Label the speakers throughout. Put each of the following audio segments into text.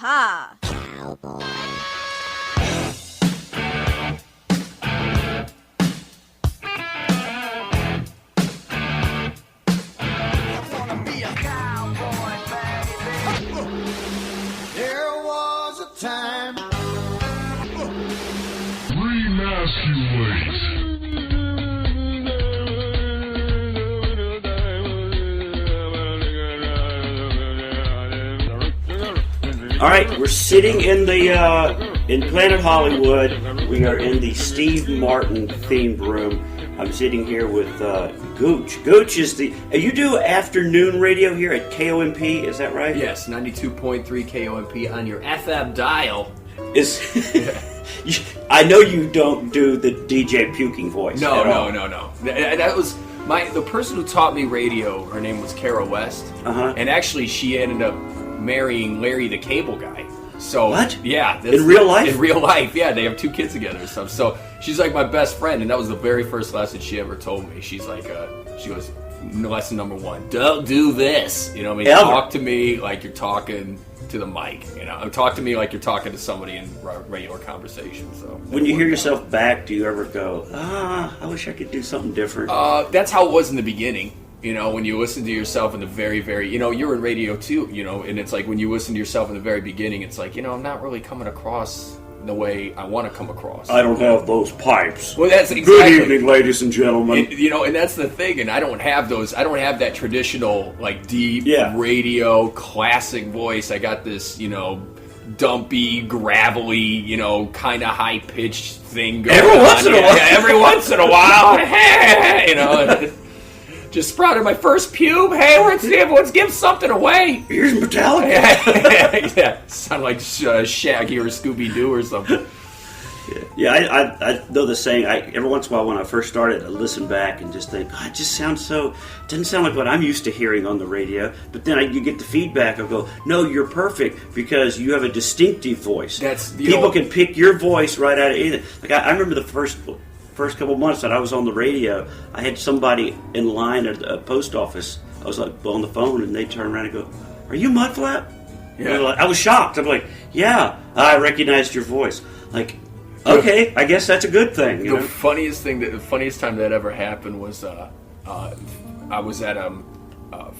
Speaker 1: ha.
Speaker 2: Cowboy.
Speaker 3: Time.
Speaker 4: Remasculate.
Speaker 2: All right, we're sitting in the in Planet Hollywood. We are in the Steve Martin themed room. I'm sitting here with Gooch. Gooch is the... You do afternoon radio here at KOMP, is that right?
Speaker 5: Yes, 92.3 KOMP on your FM dial.
Speaker 2: I know you don't do the DJ puking voice.
Speaker 5: No. That was the person who taught me radio. Her name was Kara West.
Speaker 2: Uh-huh.
Speaker 5: And actually, she ended up marrying Larry the Cable Guy. So
Speaker 2: what?
Speaker 5: Yeah.
Speaker 2: In real life?
Speaker 5: In real life, yeah. They have 2 kids together and stuff. So she's like my best friend, and that was the very first lesson she ever told me. She's like, she goes, lesson number 1, don't do this. You know what I mean?
Speaker 2: Ever.
Speaker 5: Talk to me like you're talking to the mic. You know, talk to me like you're talking to somebody in regular conversation. So
Speaker 2: when you hear yourself back, do you ever go, I wish I could do something different?
Speaker 5: That's how it was in the beginning. You know, when you listen to yourself in the very, very, you're in radio too, and it's like when you listen to yourself in the very beginning, it's like, I'm not really coming across the way I want to come across.
Speaker 2: I don't have those pipes.
Speaker 5: Well, that's exactly.
Speaker 2: Good evening, ladies and gentlemen.
Speaker 5: And that's the thing, and I don't have those. I don't have that traditional, like, deep radio classic voice. I got this, dumpy, gravelly, kind of high pitched thing going
Speaker 2: every
Speaker 5: on.
Speaker 2: Once in a while.
Speaker 5: Every once in a while, just sprouted my first pube. Hey, let's give something away.
Speaker 2: Here's Metallica.
Speaker 5: Yeah, sound like Shaggy or Scooby-Doo or something.
Speaker 2: Yeah, I know the saying. Every once in a while when I first started, I listen back and just think, it just sounds so... It doesn't sound like what I'm used to hearing on the radio. But then you get the feedback. I go, no, you're perfect because you have a distinctive voice. People can pick your voice right out of anything. Like I remember the first couple months that I was on the radio, I had somebody in line at the post office. I was like on the phone, and they turn around and go, "Are you Mudflap?"
Speaker 5: Yeah.
Speaker 2: I was shocked. I'm like, "Yeah, I recognized your voice." Like, okay, I guess that's a good thing.
Speaker 5: The funniest time that ever happened was I was at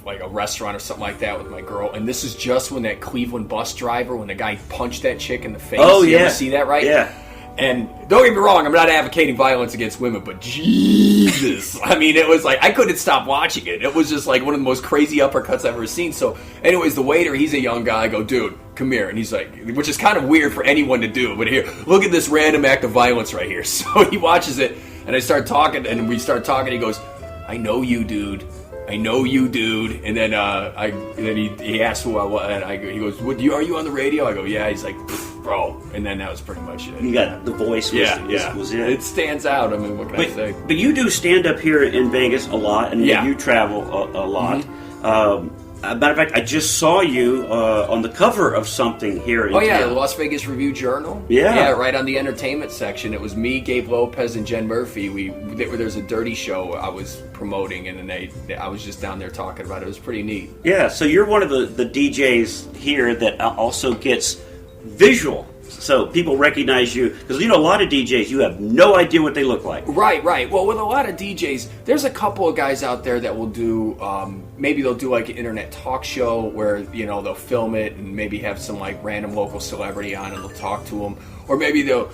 Speaker 5: like a restaurant or something like that with my girl, and this is just when that Cleveland bus driver, when the guy punched that chick in the face.
Speaker 2: Oh,
Speaker 5: you
Speaker 2: yeah.
Speaker 5: ever see that, right?
Speaker 2: Yeah.
Speaker 5: And don't get me wrong, I'm not advocating violence against women, but Jesus. I mean, it was like, I couldn't stop watching it. It was just like one of the most crazy uppercuts I've ever seen. So anyways, the waiter, he's a young guy. I go, dude, come here. And he's like, which is kind of weird for anyone to do, but here, look at this random act of violence right here. So he watches it, and I start talking, and we start talking. He goes, I know you, dude. And then he asked who I was, and he goes, "Are you on the radio?" I go, "Yeah." He's like, "Bro," and then that was pretty much it.
Speaker 2: You got the voice. Was it?
Speaker 5: It stands out. I mean, what can I say?
Speaker 2: But you do stand up here in Vegas a lot, and you travel a lot.
Speaker 5: Mm-hmm.
Speaker 2: Matter of fact, I just saw you on the cover of something here in town.
Speaker 5: The Las Vegas Review-Journal.
Speaker 2: Yeah,
Speaker 5: right on the entertainment section. It was me, Gabe Lopez, and Jen Murphy. There's a dirty show I was promoting, and then I was just down there talking about it. It was pretty neat.
Speaker 2: Yeah, so you're one of the DJs here that also gets visual. So people recognize you, because a lot of DJs, you have no idea what they look like.
Speaker 5: Right. Well, with a lot of DJs, there's a couple of guys out there that will do, maybe they'll do like an internet talk show where, they'll film it and maybe have some like random local celebrity on and they'll talk to them. Or maybe they'll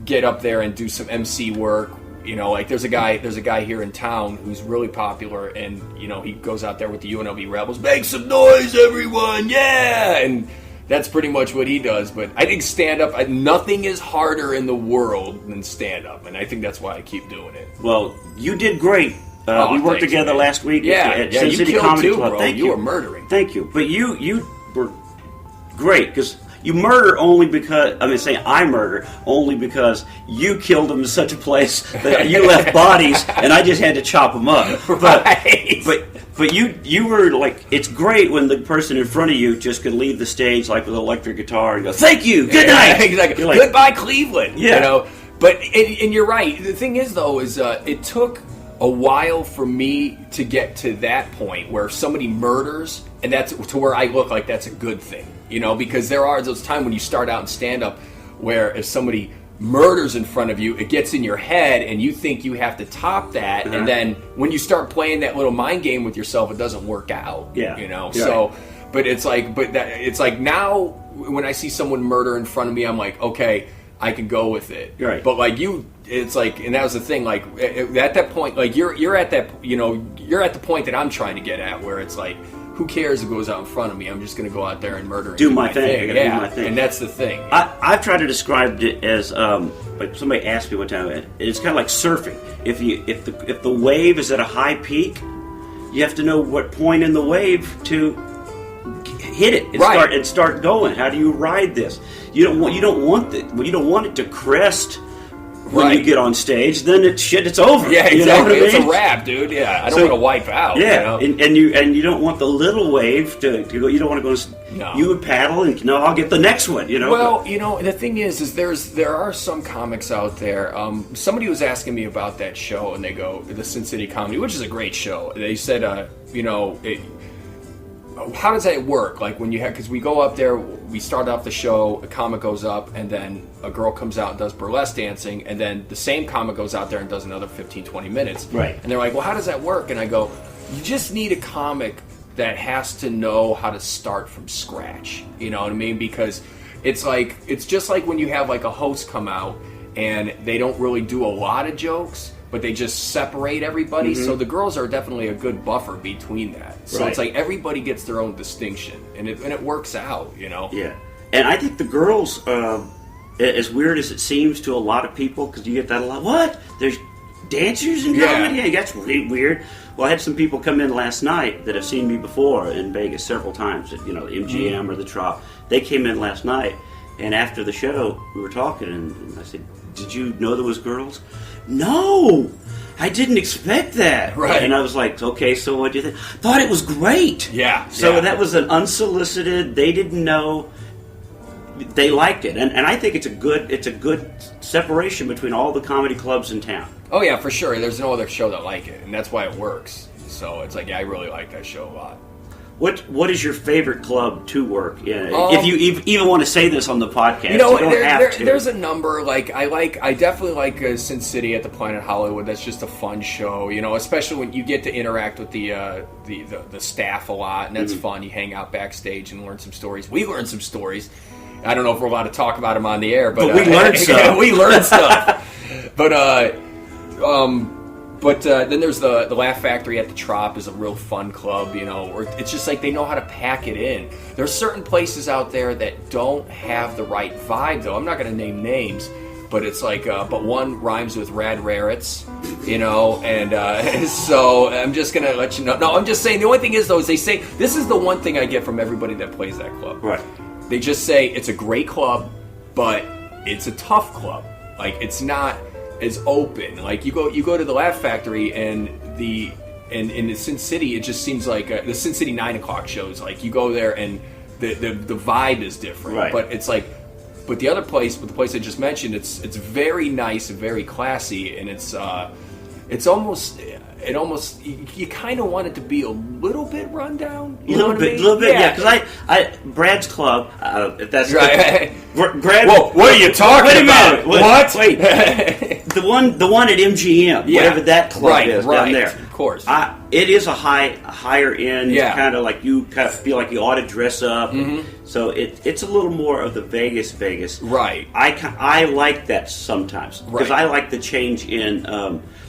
Speaker 5: get up there and do some MC work. Like there's a guy here in town who's really popular, and, he goes out there with the UNLV Rebels, make some noise, everyone, yeah! And that's pretty much what he does. But I think stand-up, nothing is harder in the world than stand-up, and I think that's why I keep doing it.
Speaker 2: Well, you did great. We worked together last week at Sin City Comedy Club.
Speaker 5: Bro.
Speaker 2: Thank
Speaker 5: you were murdering.
Speaker 2: Thank you. But you were great, because you murder only because, I murder only because you killed them in such a place that you left bodies, and I just had to chop them up. But you were like, it's great when the person in front of you just could leave the stage like with an electric guitar and go, thank you, good night.
Speaker 5: Exactly.
Speaker 2: Like,
Speaker 5: goodbye, Cleveland.
Speaker 2: Yeah.
Speaker 5: But and you're right. The thing is, though, is it took a while for me to get to that point where somebody murders, and that's to where I look like that's a good thing, because there are those times when you start out in stand-up where if somebody murders in front of you, it gets in your head and you think you have to top that, and then when you start playing that little mind game with yourself, it doesn't work out. So but it's like now when I see someone murder in front of me, I'm like, okay, I can go with it.
Speaker 2: Right.
Speaker 5: But like you, it's like, and that was the thing, like at that point, like you're at that, you're at the point that I'm trying to get at, where it's like, who cares who goes out in front of me? I'm just going to go out there and murder and
Speaker 2: do my thing.
Speaker 5: Do my thing. And that's the thing.
Speaker 2: I've tried to describe it as like somebody asked me one time. It's kind of like surfing. If the wave is at a high peak, you have to know what point in the wave to hit it and start going. How do you ride this? You don't want it to crest when you get on stage. Then it's over.
Speaker 5: Yeah, exactly.
Speaker 2: You know what I mean?
Speaker 5: It's a wrap, dude. Yeah, I don't want to wipe out.
Speaker 2: Yeah, and you don't want the little wave to go. You don't want to go.
Speaker 5: No.
Speaker 2: You would paddle and I'll get the next one.
Speaker 5: Well, the thing is there are some comics out there. Somebody was asking me about that show, and they go, the Sin City Comedy, which is a great show. They said, how does that work? Like when you have, because we go up there, we start off the show, a comic goes up, and then a girl comes out and does burlesque dancing, and then the same comic goes out there and does another 15, 20 minutes.
Speaker 2: Right.
Speaker 5: And they're like, well, how does that work? And I go, you just need a comic that has to know how to start from scratch. You know what I mean? Because it's just like when you have like a host come out and they don't really do a lot of jokes, but they just separate everybody. So the girls are definitely a good buffer between that. So it's like everybody gets their own distinction, and it works out,
Speaker 2: Yeah, and I think the girls, as weird as it seems to a lot of people, because you get that a lot. What? There's dancers in comedy? Yeah, that's really weird. Well, I had some people come in last night that have seen me before in Vegas several times at the MGM or the Trop. They came in last night, and after the show, we were talking, and I said, "Did you know there was girls?" No, I didn't expect that.
Speaker 5: Right.
Speaker 2: And I was like, okay, so what do you think? Thought it was great.
Speaker 5: Yeah.
Speaker 2: So that was an unsolicited, they didn't know, they liked it. And I think it's a good separation between all the comedy clubs in town.
Speaker 5: Oh yeah, for sure. There's no other show that like it, and that's why it works. So it's like, yeah, I really like that show a lot.
Speaker 2: What is your favorite club to work in? If you even want to say this on the podcast, you don't have to.
Speaker 5: There's a number. I definitely like Sin City at the Planet Hollywood. That's just a fun show, especially when you get to interact with the staff a lot, and that's fun. You hang out backstage and learn some stories. We learn some stories. I don't know if we're allowed to talk about them on the air, but
Speaker 2: we learned stuff.
Speaker 5: We learned stuff. But then there's the Laugh Factory at the Trop is a real fun club, where it's just like they know how to pack it in. There's certain places out there that don't have the right vibe, though. I'm not going to name names, but it's like, but one rhymes with Rad Rarets, and so I'm just going to let you know. No, I'm just saying, the only thing is, though, is they say, this is the one thing I get from everybody that plays that club.
Speaker 2: Right.
Speaker 5: They just say, it's a great club, but it's a tough club. Like, it's not is open. Like you go to the Laugh Factory and in the Sin City, it just seems like the Sin City 9 o'clock shows. Like you go there and the vibe is different.
Speaker 2: Right.
Speaker 5: But it's like, but the other place, the place I just mentioned, it's very nice and very classy, and it's almost you kind of want it to be a little bit rundown. You know what I mean?
Speaker 2: A little bit, yeah. Because I Brad's club, if that's
Speaker 5: right.
Speaker 2: Brad.
Speaker 5: Whoa, what are you talking about?
Speaker 2: What? Wait, the one at MGM, whatever that club is down there.
Speaker 5: Of course,
Speaker 2: it is a higher end, kind of like you kind of feel like you ought to dress up.
Speaker 5: Mm-hmm.
Speaker 2: So it's a little more of the Vegas.
Speaker 5: Right.
Speaker 2: I like that sometimes because I like the change in.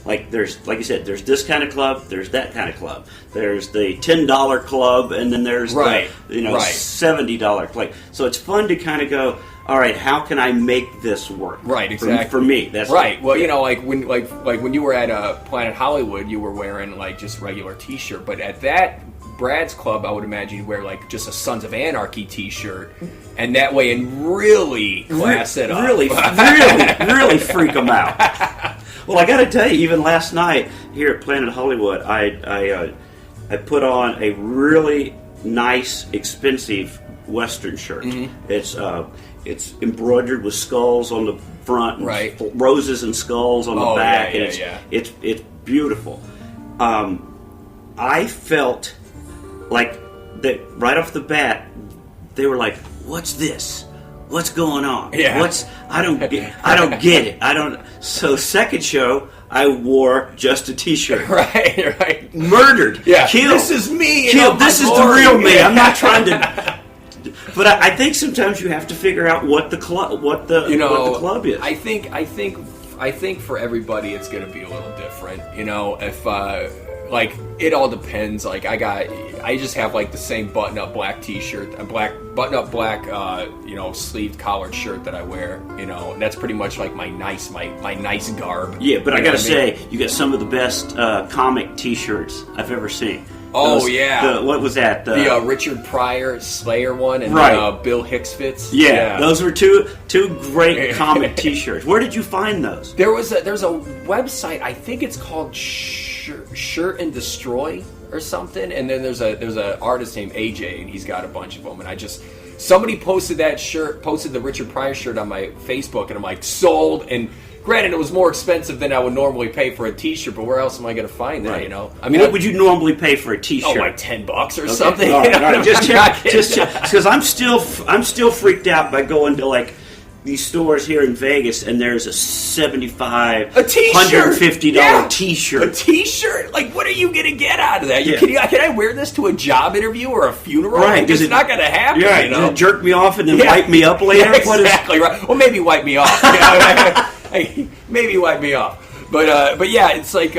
Speaker 2: Like you said, there's this kind of club, there's that kind of club. There's the $10 club, and then there's the $70 club. So it's fun to kind of go, all right, how can I make this work?
Speaker 5: Right, exactly.
Speaker 2: For me, that's
Speaker 5: right. Well, like when you were at Planet Hollywood, you were wearing like just regular T-shirt, but at that Brad's club, I would imagine you wear like just a Sons of Anarchy T-shirt, and that way and really class it up,
Speaker 2: really freak them out. Well, I got to tell you, even last night here at Planet Hollywood, I put on a really nice, expensive Western shirt. Mm-hmm. It's embroidered with skulls on the front, and roses and skulls on the back, and it's beautiful. I felt like that right off the bat. They were like, "What's this? What's going on?
Speaker 5: Yeah.
Speaker 2: I don't get it. So second show, I wore just a T-shirt.
Speaker 5: Right.
Speaker 2: Murdered.
Speaker 5: Yeah.
Speaker 2: Killed.
Speaker 5: This is me.
Speaker 2: Killed. This is the real me. I'm not trying to. But I think sometimes you have to figure out what the club is.
Speaker 5: I think for everybody it's going to be a little different. If like it all depends. Like I just have like the same button-up black T-shirt, a black button-up black sleeved collared shirt that I wear. And that's pretty much like my nice garb.
Speaker 2: Yeah, but I gotta say, you got some of the best comic T-shirts I've ever seen.
Speaker 5: Yeah.
Speaker 2: What was that?
Speaker 5: The Richard Pryor Slayer one and Bill Hicks fits.
Speaker 2: Yeah, those were two great comic T-shirts. Where did you find those?
Speaker 5: There's a website. I think it's called Shirt and Destroy or something. And then there's a artist named AJ, and he's got a bunch of them. And somebody posted the Richard Pryor shirt on my Facebook, and I'm like, sold. And granted, it was more expensive than I would normally pay for a T-shirt, but where else am I going to find that?
Speaker 2: Right.
Speaker 5: I mean,
Speaker 2: what would you normally pay for a T-shirt?
Speaker 5: like $10 or something.
Speaker 2: All right. Just because I'm still freaked out by going to like these stores here in Vegas, and there's a $75, $150 T-shirt.
Speaker 5: A T-shirt? Like, what are you going to get out of that? Can I wear this to a job interview or a funeral?
Speaker 2: Right.
Speaker 5: It's not going to happen.
Speaker 2: Yeah. Does it jerk me off and then wipe me up later?
Speaker 5: Yeah, exactly right. Well, maybe wipe me off. Maybe wipe me off. But yeah, it's like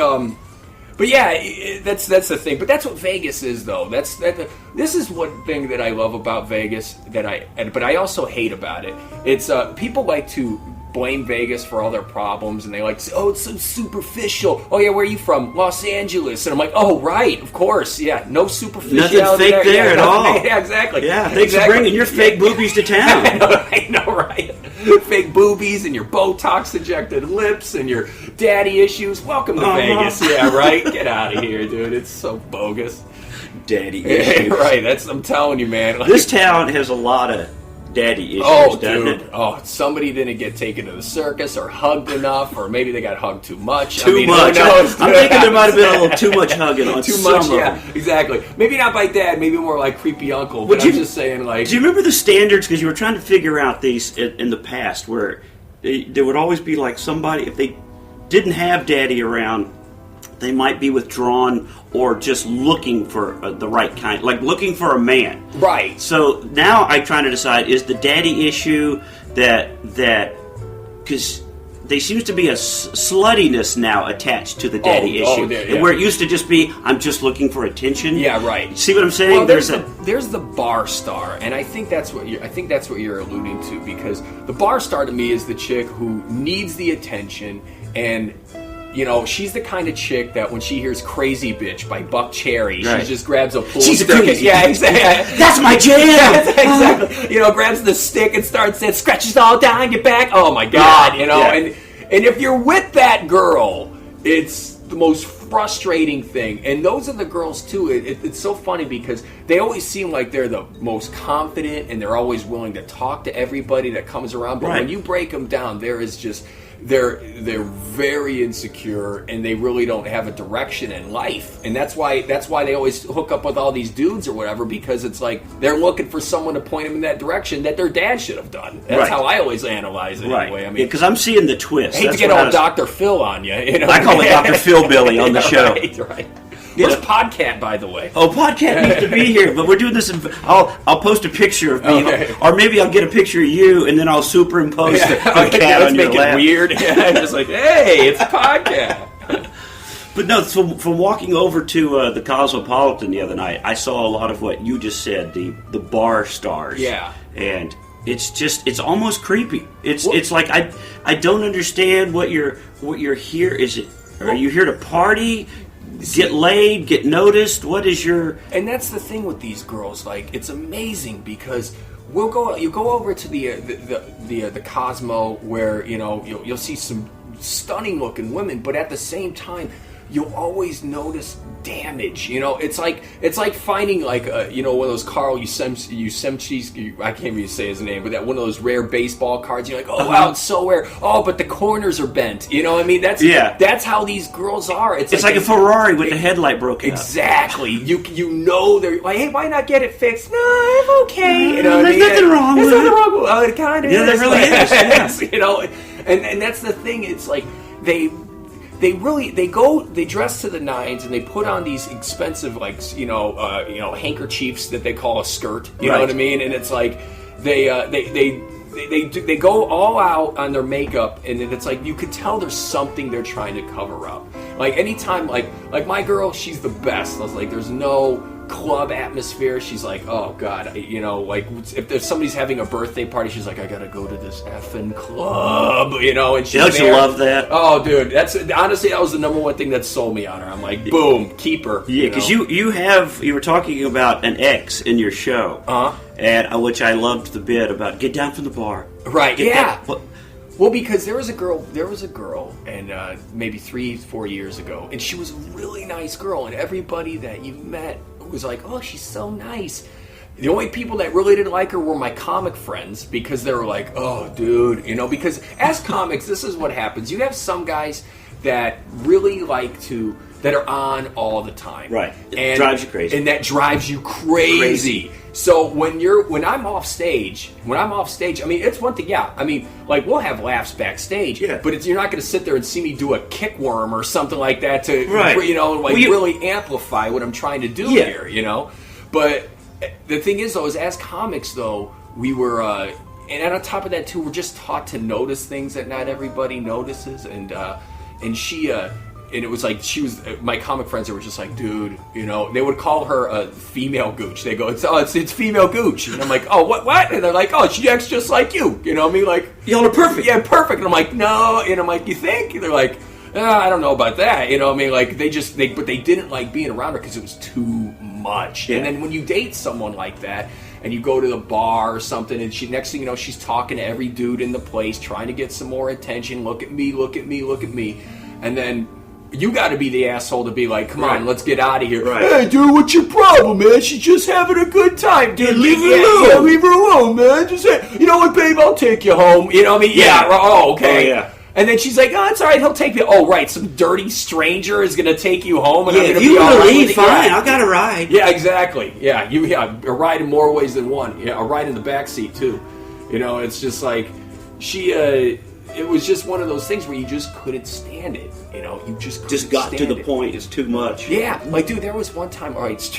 Speaker 5: but yeah, that's the thing. But that's what Vegas is, though. This is one thing that I love about Vegas but I also hate about it. It's people like to blame Vegas for all their problems, and they like, oh, it's so superficial. Oh yeah, where are you from? Los Angeles. And I'm like, oh right, of course, yeah, no superficiality.
Speaker 2: Nothing fake there at all.
Speaker 5: Yeah, exactly.
Speaker 2: Yeah, thanks for bringing your fake boobies to town.
Speaker 5: I know, right? Fake boobies and your Botox injected lips and your daddy issues. Welcome to Vegas. Yeah, right? Get out of here, dude. It's so bogus.
Speaker 2: Daddy issues.
Speaker 5: Right, I'm telling you, man. Like,
Speaker 2: this town has a lot of daddy issues, doesn't it?
Speaker 5: Oh, somebody didn't get taken to the circus or hugged enough, or maybe they got hugged too much.
Speaker 2: Too much. I'm thinking there might have been a little too much hugging on some of them.
Speaker 5: Yeah, exactly. Maybe not by dad, maybe more like creepy uncle, but I'm just saying, like...
Speaker 2: Do you remember the standards? Because you were trying to figure out these in the past, where there would always be like somebody, if they didn't have daddy around, they might be withdrawn or just looking for the right kind, like looking for a man.
Speaker 5: Right.
Speaker 2: So now I'm trying to decide, is the daddy issue that because there seems to be a sluttiness now attached to the daddy issue,
Speaker 5: yeah.
Speaker 2: where it used to just be, I'm just looking for attention.
Speaker 5: Yeah, right.
Speaker 2: See what I'm saying?
Speaker 5: Well, there's the bar star, and I think that's what you're alluding to, because the bar star to me is the chick who needs the attention, and she's the kind of chick that when she hears "Crazy Bitch" by Buck Cherry,
Speaker 2: right,
Speaker 5: she just grabs a pool
Speaker 2: She's
Speaker 5: stick.
Speaker 2: Crazy.
Speaker 5: Yeah, exactly.
Speaker 2: That's my jam.
Speaker 5: Exactly. Grabs the stick and starts it, scratches all down your back. Oh my God,
Speaker 2: Yeah.
Speaker 5: And if you're with that girl, it's the most frustrating thing. And those are the girls too. It's so funny because they always seem like they're the most confident, and they're always willing to talk to everybody that comes around. But when you break them down, there is just... They're very insecure, and they really don't have a direction in life, and that's why they always hook up with all these dudes or whatever, because it's like they're looking for someone to point them in that direction that their dad should have done. That's how I always analyze it.
Speaker 2: Right.
Speaker 5: Anyway, I mean,
Speaker 2: because I'm seeing the twist.
Speaker 5: I hate to get all Dr. Phil on you.
Speaker 2: I call it Dr. Phil Billy on the show.
Speaker 5: Right. Where's Podcat, by the way?
Speaker 2: Oh, Podcat needs to be here, but we're doing this. I'll post a picture of me, or maybe I'll get a picture of you, and then I'll superimpose the cat on your lap.
Speaker 5: Let's make it weird. Yeah, just like, hey, it's Podcat.
Speaker 2: But no, from walking over to the Cosmopolitan the other night, I saw a lot of what you just said, the bar stars.
Speaker 5: Yeah,
Speaker 2: and it's almost creepy. It's like I don't understand what you're here. Are you here to party? Get laid, get noticed. What is your...
Speaker 5: And that's the thing with these girls. Like, it's amazing because you go over to the Cosmo, where you'll see some stunning looking women, but at the same time, you'll always notice damage. It's like finding like one of those Carl Yastrzemski's, I can't even say his name, but that one of those rare baseball cards. You're like, oh wow, it's so rare. Oh, but the corners are bent. That's how these girls are. It's
Speaker 2: like a Ferrari with the headlight broken.
Speaker 5: Exactly. They're like, hey, why not get it fixed? No, I'm okay.
Speaker 2: There's nothing wrong with it.
Speaker 5: There's nothing wrong with it. Oh, it kind of is.
Speaker 2: Yeah, there really is. Yeah.
Speaker 5: And that's the thing. It's like they dress to the nines and they put on these expensive handkerchiefs that they call a skirt. You know what I mean? And it's like they go all out on their makeup, and it's like you could tell there's something they're trying to cover up. Like anytime, like my girl, she's the best. I was like, there's no club atmosphere. She's like, oh god, if somebody's having a birthday party, she's like, I gotta go to this effing club, and she's
Speaker 2: Don't you love that?
Speaker 5: Oh dude, honestly that was the number one thing that sold me on her. I'm like, boom, keep her.
Speaker 2: Yeah, because you were talking about an ex in your show, and which I loved the bit about get down from the bar,
Speaker 5: right? Well, because there was a girl, and maybe 3-4 years ago, and she was a really nice girl, and everybody that you met was like, oh, she's so nice. The only people that really didn't like her were my comic friends, because they were like, oh, dude, because as comics, this is what happens. You have some guys that really that are on all the time.
Speaker 2: Right. It drives you crazy.
Speaker 5: And that drives you crazy. So when I'm off stage, I mean, it's one thing, we'll have laughs backstage, but you're not going to sit there and see me do a kick worm or something like that to, really amplify what I'm trying to do here, But the thing is, though, is as comics, though, we were, and on top of that, too, we're just taught to notice things that not everybody notices, and she, and it was like my comic friends were just like, dude, they would call her a female gooch. They go, it's female gooch, and I'm like, oh, what? And they're like, oh, she acts just like you. Like,
Speaker 2: y'all are perfect.
Speaker 5: Yeah, perfect. And I'm like, no. And I'm like, you think? And they're like, I don't know about that. Like but they didn't like being around her because it was too much. Yeah. And then when you date someone like that, and you go to the bar or something, and next thing you know, she's talking to every dude in the place, trying to get some more attention. Look at me, look at me, look at me. And then you got to be the asshole to be like, come on, let's get out of here.
Speaker 2: Right.
Speaker 5: Hey, dude, what's your problem, man? She's just having a good time, dude.
Speaker 2: Leave her alone.
Speaker 5: Yeah, leave her alone, man. Just you know what, babe? I'll take you home. You know what I mean? Yeah. Oh, okay.
Speaker 2: Oh, yeah.
Speaker 5: And then she's like, oh, it's all right. He'll take me. Oh, right. Some dirty stranger is going to take you home. And I'm
Speaker 2: if
Speaker 5: gonna
Speaker 2: you
Speaker 5: be
Speaker 2: want to
Speaker 5: right
Speaker 2: leave, fine. I got a ride.
Speaker 5: Yeah, exactly. Yeah, a ride in more ways than one. Yeah, a ride in the back seat, too. It's just like, it was just one of those things where you just couldn't stand it. You just
Speaker 2: got to the point. It's too much.
Speaker 5: Yeah, like dude, there was one time. All right, it's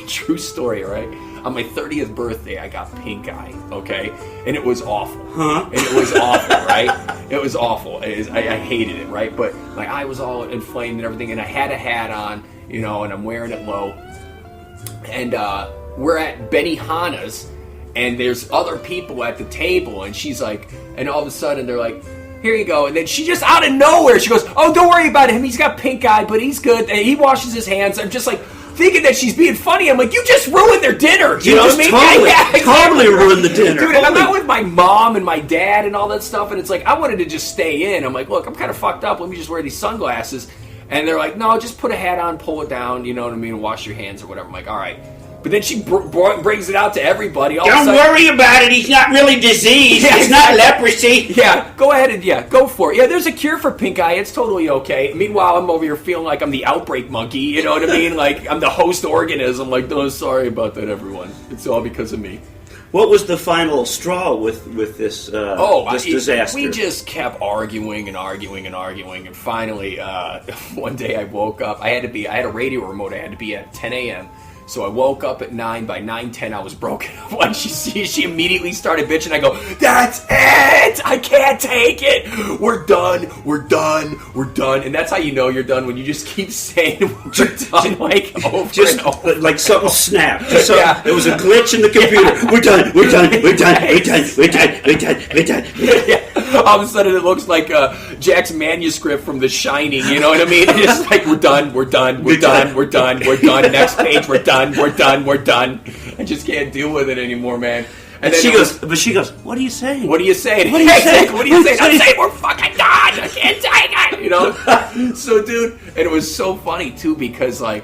Speaker 5: true story. All right, on my 30th birthday, I got pink eye. Okay, and it was awful. And it was awful, right? It was awful. I hated it, right? But my eye was all inflamed and everything, and I had a hat on, and I'm wearing it low. And we're at Benihana's, and there's other people at the table, and she's like, and all of a sudden they're like, here you go. And then she just out of nowhere, she goes, oh, don't worry about him. He's got pink eye, but he's good. And he washes his hands. I'm just like thinking that she's being funny. I'm like, you just ruined their dinner. You know what I mean?
Speaker 2: Totally ruined the dinner.
Speaker 5: Dude, and I'm out with my mom and my dad and all that stuff. And it's like, I wanted to just stay in. I'm like, look, I'm kind of fucked up. Let me just wear these sunglasses. And they're like, no, just put a hat on, pull it down, you know what I mean, wash your hands or whatever. I'm like, all right. But then she brings it out to everybody.
Speaker 2: Don't worry about it. He's not really diseased.
Speaker 5: Yeah,
Speaker 2: it's not leprosy.
Speaker 5: Yeah, go ahead and go for it. Yeah, there's a cure for pink eye. It's totally okay. Meanwhile, I'm over here feeling like I'm the outbreak monkey. You know what I mean? Like I'm the host organism. Like, no, sorry about that, everyone. It's all because of me.
Speaker 2: What was the final straw with this disaster?
Speaker 5: We just kept arguing, and finally, one day I woke up. I had a radio remote. I had to be at 10 a.m. So I woke up at 9. By 9:10, I was broken up. When she immediately started bitching. I go, that's it! I can't take it! We're done. And that's how you know you're done, when you just keep saying we're done, like, over and over.
Speaker 2: Like something snapped. There was a glitch in the computer. We're done.
Speaker 5: Yeah. All of a sudden, it looks like Jack's manuscript from The Shining. You know what I mean? It's like, we're done. Next page, we're done. I just can't deal with it anymore, man.
Speaker 2: And she goes, what are you saying?
Speaker 5: What are you saying?
Speaker 2: What are you saying?
Speaker 5: What are you saying? I'm saying we're fucking done. I can't take it. You know? So, dude, and it was so funny, too, because, I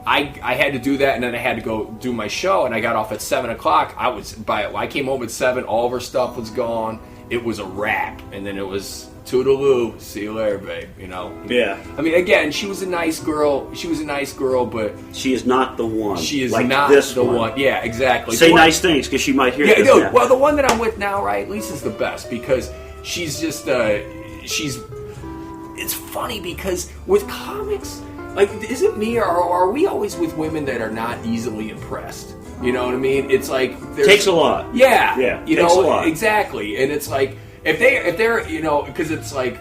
Speaker 5: had to do that, and then I had to go do my show, and I got off at 7 o'clock. I came home at 7, all of her stuff was gone. It was a wrap, and then it was toodaloo, see you later, babe, you know?
Speaker 2: Yeah.
Speaker 5: I mean, again, she was a nice girl, but...
Speaker 2: She is not the one.
Speaker 5: She is
Speaker 2: like
Speaker 5: not
Speaker 2: this
Speaker 5: the one. Yeah, exactly.
Speaker 2: Say nice things, because she might hear this
Speaker 5: dude,
Speaker 2: now.
Speaker 5: well, the one that I'm with now, right, Lisa's the best, because she's just, it's funny, because with comics, like, is it me, or are we always with women that are not easily impressed? You know what I mean? It's like...
Speaker 2: Takes a lot.
Speaker 5: Yeah.
Speaker 2: Yeah,
Speaker 5: you
Speaker 2: takes
Speaker 5: know,
Speaker 2: a lot.
Speaker 5: Exactly. And it's like, if they're, you know, because it's like,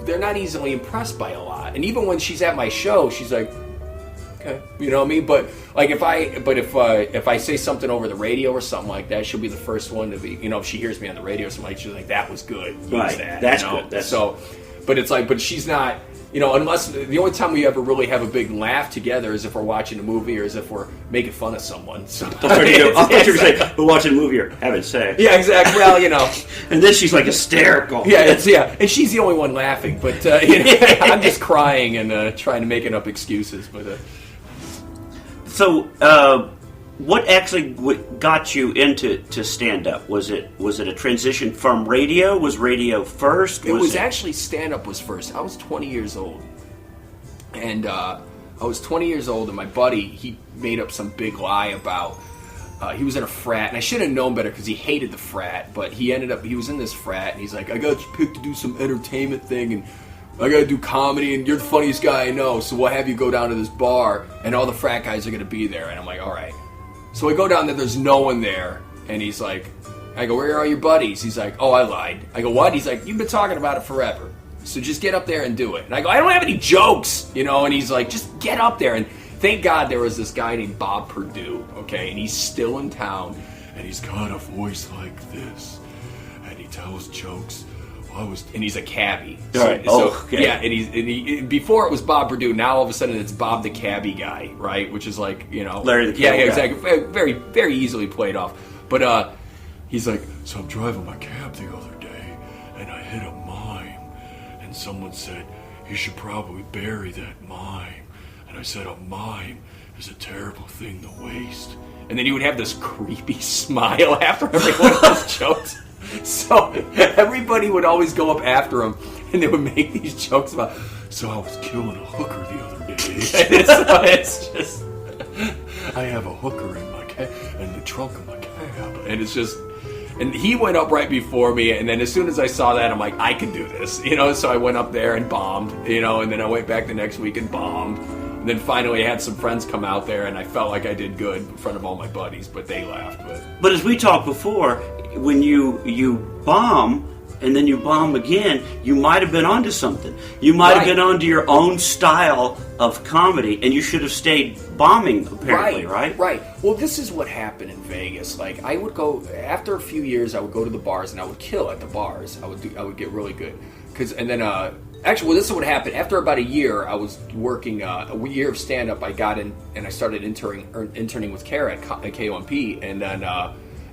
Speaker 5: they're not easily impressed by a lot. And even when she's at my show, she's like, okay, you know what I mean? But like, if I say something over the radio or something like that, she'll be the first one to be, you know, if she hears me on the radio or something, she's like, that was good. Use
Speaker 2: right.
Speaker 5: that.
Speaker 2: That's
Speaker 5: you know?
Speaker 2: good.
Speaker 5: So, but it's like, but she's not, you know, unless the only time we ever really have a big laugh together is if we're watching a movie or is if we're making fun of someone. So,
Speaker 2: I thought you were going to say, we're watching a movie or having sex.
Speaker 5: Yeah, exactly. Well, you know.
Speaker 2: And then she's like hysterical.
Speaker 5: Yeah, and she's the only one laughing, but you know, I'm just crying and trying to make up excuses. But
Speaker 2: so, what actually got you into stand-up? Was it a transition from radio? Was radio first?
Speaker 5: It was actually stand-up was first. I was 20 years old, and my buddy, he made up some big lie about. He was in a frat, and I should have known better because he hated the frat, but he was in this frat, and he's like, I got you picked to do some entertainment thing, and I got to do comedy, and you're the funniest guy I know, so we'll have you go down to this bar, and all the frat guys are going to be there. And I'm like, all right. So I go down there, there's no one there, and he's like, I go, where are all your buddies? He's like, oh, I lied. I go, what? He's like, you've been talking about it forever, so just get up there and do it. And I go, I don't have any jokes, you know, and he's like, just get up there. And thank God there was this guy named Bob Perdue, okay, and he's still in town, and he's got a voice like this, and he tells jokes. And he's a cabbie.
Speaker 2: Right. Okay.
Speaker 5: Yeah, and he before it was Bob Perdue, now all of a sudden it's Bob the cabbie guy, right? Which is like, you know,
Speaker 2: Larry the cabbie
Speaker 5: guy.
Speaker 2: Exactly.
Speaker 5: Very, very easily played off. But he's like, so I'm driving my cab the other day, and I hit a mime, and someone said you should probably bury that mime, and I said a mime is a terrible thing to waste. And then he would have this creepy smile after every one of his jokes. So everybody would always go up after him, and they would make these jokes about, so I was killing a hooker the other day. And it's just, I have a hooker in my cab, in the trunk of my cab. And it's just, and he went up right before me, and then as soon as I saw that, I'm like, I can do this, you know? So I went up there and bombed, you know, and then I went back the next week and bombed. And then finally I had some friends come out there, and I felt like I did good in front of all my buddies, but they laughed.
Speaker 2: But as we talked before, when you bomb and then you bomb again, you might have been onto something. You might have been onto your own style of comedy, and you should have stayed bombing, apparently, right?
Speaker 5: Right. Well, this is what happened in Vegas. Like, I would go, after a few years, I would go to the bars, and I would kill at the bars. I would get really good. Actually, well, this is what happened. After about a year, I was working a year of stand-up. I got in, and I started interning with Kara at KOMP, and then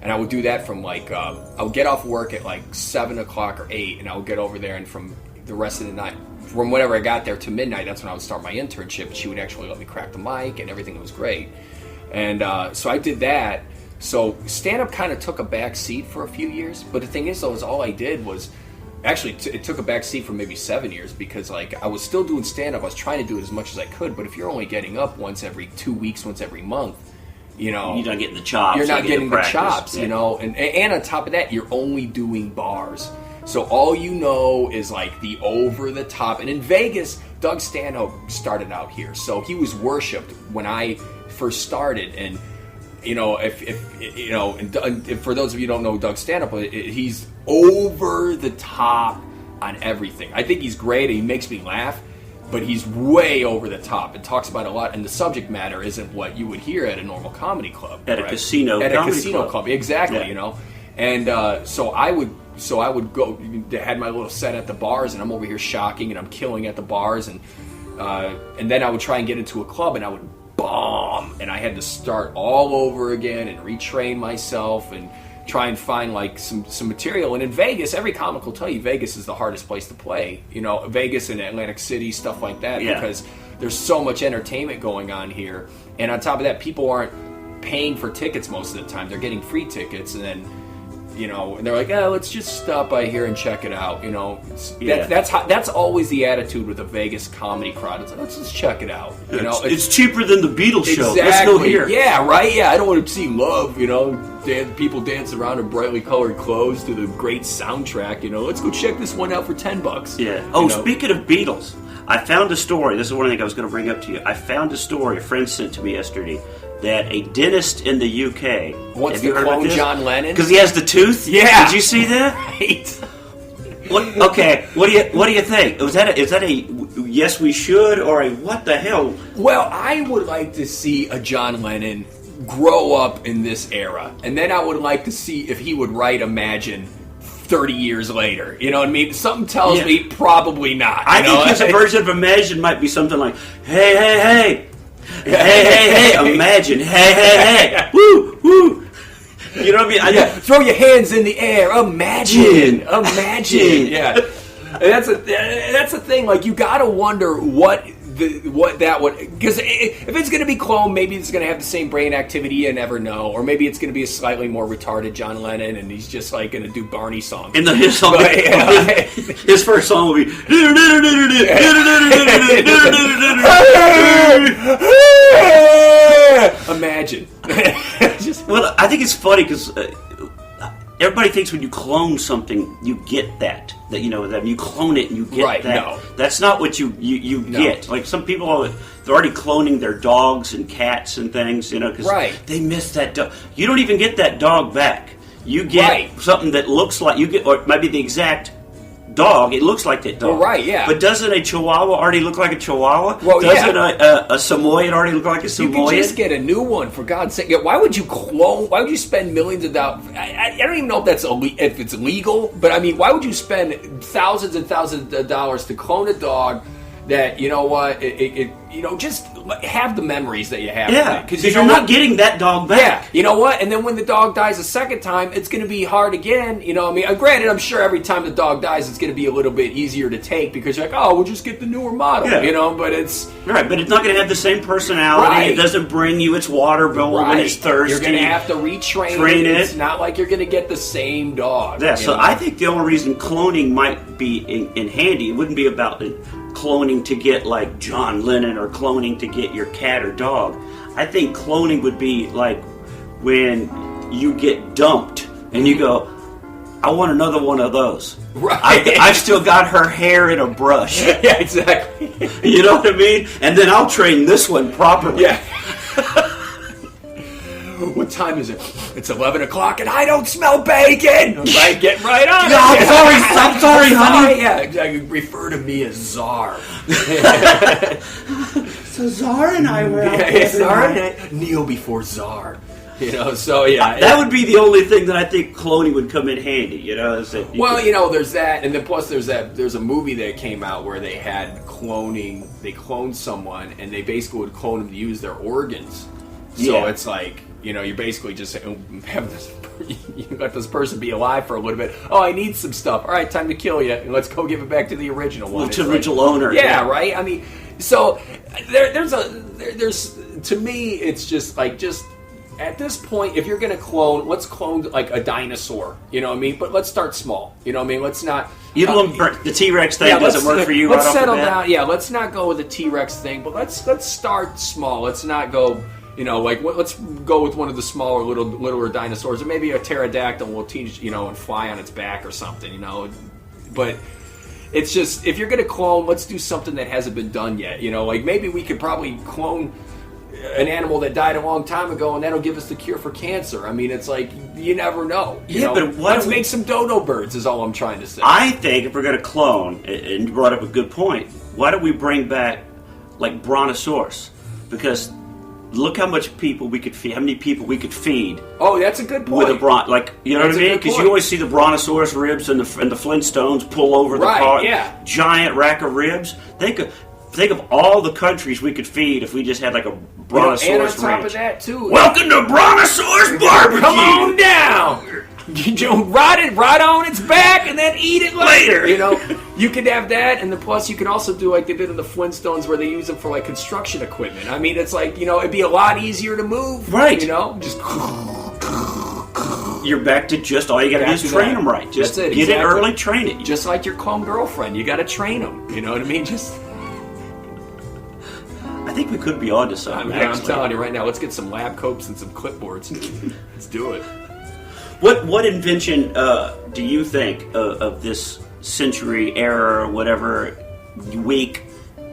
Speaker 5: and I would do that from like I would get off work at like 7 o'clock or 8, and I would get over there, and from the rest of the night, from whenever I got there to midnight, that's when I would start my internship. And she would actually let me crack the mic, and everything was great. And so I did that. So stand-up kind of took a back seat for a few years. But the thing is, though, is all I did was. Actually, it took a back seat for maybe 7 years because, like, I was still doing stand-up. I was trying to do it as much as I could. But if you're only getting up once every 2 weeks, once every month, you know...
Speaker 2: You're not getting the chops.
Speaker 5: You're not getting the chops,
Speaker 2: yeah.
Speaker 5: You know? And on top of that, you're only doing bars. So all you know is, like, the over-the-top. And in Vegas, Doug Stanhope started out here. So he was worshipped when I first started. And... You know, if you know, and for those of you who don't know Doug Stanhope, he's over the top on everything. I think he's great and he makes me laugh, but he's way over the top and talks about a lot. And the subject matter isn't what you would hear at a normal comedy club,
Speaker 2: at a casino,
Speaker 5: club, exactly. Yeah. You know, and so I would go. Had my little set at the bars, and I'm over here shocking, and I'm killing at the bars, and then I would try and get into a club, and I would bomb, and I had to start all over again and retrain myself and try and find like some material. And in Vegas, every comic will tell you Vegas is the hardest place to play. You know, Vegas and Atlantic City, stuff like that, because there's so much entertainment going on here. And on top of that, people aren't paying for tickets most of the time. They're getting free tickets, and then, you know, and they're like, let's just stop by here and check it out. You know, that's always the attitude with a Vegas comedy crowd. It's like, let's just check it out. You know,
Speaker 2: it's cheaper than the Beatles show.
Speaker 5: Exactly.
Speaker 2: Let's go here.
Speaker 5: Yeah, right. Yeah, I don't want to see Love. You know, people dance around in brightly colored clothes to the great soundtrack. You know, let's go check this one out for $10.
Speaker 2: Yeah. Oh, speaking of Beatles, I found a story. This is one thing I was going to bring up to you. I found a story a friend sent to me yesterday that a dentist in the UK
Speaker 5: wants to clone John Lennon
Speaker 2: because he has the tooth.
Speaker 5: Yeah.
Speaker 2: Did you see that?
Speaker 5: Right.
Speaker 2: Okay. What do you think? Is that a yes we should or a what the hell?
Speaker 5: Well, I would like to see a John Lennon grow up in this era, and then I would like to see if he would write Imagine 30 years later. You know what I mean? Something tells me probably not.
Speaker 2: I think his version of Imagine might be something like, hey, hey, hey. Hey, Imagine. Hey. Woo, woo. You know what I mean?
Speaker 5: Throw your hands in the air. Imagine. Yeah. And that's the thing. Like, you gotta wonder what that would, because if it's going to be cloned, maybe it's going to have the same brain activity, you never know, or maybe it's going to be a slightly more retarded John Lennon, and he's just like going to do Barney songs.
Speaker 2: And his song, his first song will be
Speaker 5: Imagine.
Speaker 2: Well, I think it's funny because everybody thinks when you clone something, you get that you know that you clone it and you get that.
Speaker 5: No.
Speaker 2: That's not what you get. Like some people, they're already cloning their dogs and cats and things, you know, because they miss that dog. You don't even get that dog back. You get something that looks like or it might be the exact dog. It looks like that dog.
Speaker 5: Well, right, yeah.
Speaker 2: But doesn't a Chihuahua already look like a Chihuahua?
Speaker 5: Well,
Speaker 2: doesn't a Samoyed already look like a Samoyed?
Speaker 5: You can just get a new one, for God's sake. Why would you clone? Why would you spend millions of dollars? I don't even know if it's legal, but I mean, why would you spend thousands and thousands of dollars to clone a dog that, you know what, just have the memories that you have.
Speaker 2: Yeah, because you're not getting that dog back.
Speaker 5: Yeah, you know what? And then when the dog dies a second time, it's going to be hard again. You know, I mean, granted, I'm sure every time the dog dies, it's going to be a little bit easier to take because you're like, oh, we'll just get the newer model, you know, but it's...
Speaker 2: Right, but it's not going to have the same personality. Right. It doesn't bring you its water bowl when it's thirsty.
Speaker 5: You're going to have to retrain it. It's not like you're going to get the same dog.
Speaker 2: Yeah, so I think the only reason cloning might be in handy, it wouldn't be about cloning to get like John Lennon or cloning to get your cat or dog. I think cloning would be like when you get dumped and you go, I want another one of those.
Speaker 5: Right.
Speaker 2: I've still got her hair in a brush.
Speaker 5: Yeah, exactly.
Speaker 2: You know what I mean? And then I'll train this one properly.
Speaker 5: Yeah. What time is it? It's 11 o'clock and I don't smell bacon! Right, get right on it!
Speaker 2: I'm sorry, honey!
Speaker 5: Yeah, exactly. Refer to me as Czar.
Speaker 2: So Czar and I were out
Speaker 5: Czar and I kneel before Czar. You know, so yeah.
Speaker 2: That would be the only thing that I think cloning would come in handy, you know? Is that
Speaker 5: you know, there's that, and then plus there's a movie that came out where they had cloning, they cloned someone, and they basically would clone them to use their organs. So it's like, you know, you basically just have this, you let this person be alive for a little bit. Oh, I need some stuff. All right, time to kill you. Let's go give it back to the original one.
Speaker 2: To the original owner.
Speaker 5: Yeah, right? I mean, so there's to me, it's just like, at this point, if you're going to clone, let's clone like a dinosaur. You know what I mean? But let's start small. You know what I mean? Let's not...
Speaker 2: You don't the T-Rex thing doesn't work for you
Speaker 5: let's
Speaker 2: right
Speaker 5: settle
Speaker 2: off the bat?
Speaker 5: down. Yeah, let's not go with the T-Rex thing, but let's start small. Let's not go... You know, like let's go with one of the smaller, littler dinosaurs, or maybe a pterodactyl will teach, you know, and fly on its back or something, you know. But it's just, if you're going to clone, let's do something that hasn't been done yet. You know, like maybe we could probably clone an animal that died a long time ago, and that'll give us the cure for cancer. I mean, it's like, you never know. You know?
Speaker 2: But
Speaker 5: let's make some dodo birds is all I'm trying to say.
Speaker 2: I think if we're going to clone, and you brought up a good point, why don't we bring back like Brontosaurus? Because look how much people we could feed. How many people we could feed?
Speaker 5: Oh, that's a good point.
Speaker 2: With a like, you know what I mean? Because you always see the Brontosaurus ribs and the Flintstones pull over the car.
Speaker 5: Yeah.
Speaker 2: Giant rack of ribs. They could. think of all the countries we could feed if we just had like a Brontosaurus
Speaker 5: and on top
Speaker 2: ranch.
Speaker 5: of that too,
Speaker 2: Welcome to Brontosaurus Barbecue.
Speaker 5: come on down. You ride on its back and then eat it later. You know, you could have that, and then plus you can also do like they did in the Flintstones, where they use them for like construction equipment. I mean, it's like, you know, it'd be a lot easier to move.
Speaker 2: Right.
Speaker 5: You know, just
Speaker 2: you're back to just all you got to do is train them right. Just
Speaker 5: That's it,
Speaker 2: get
Speaker 5: exactly.
Speaker 2: it early, train it.
Speaker 5: Just like your calm girlfriend, you got to train them. You know what I mean?
Speaker 2: I think we could be on to something.
Speaker 5: I'm telling you right now. Let's get some lab coats and some clipboards. Let's do it.
Speaker 2: What invention do you think of this century, era, or whatever week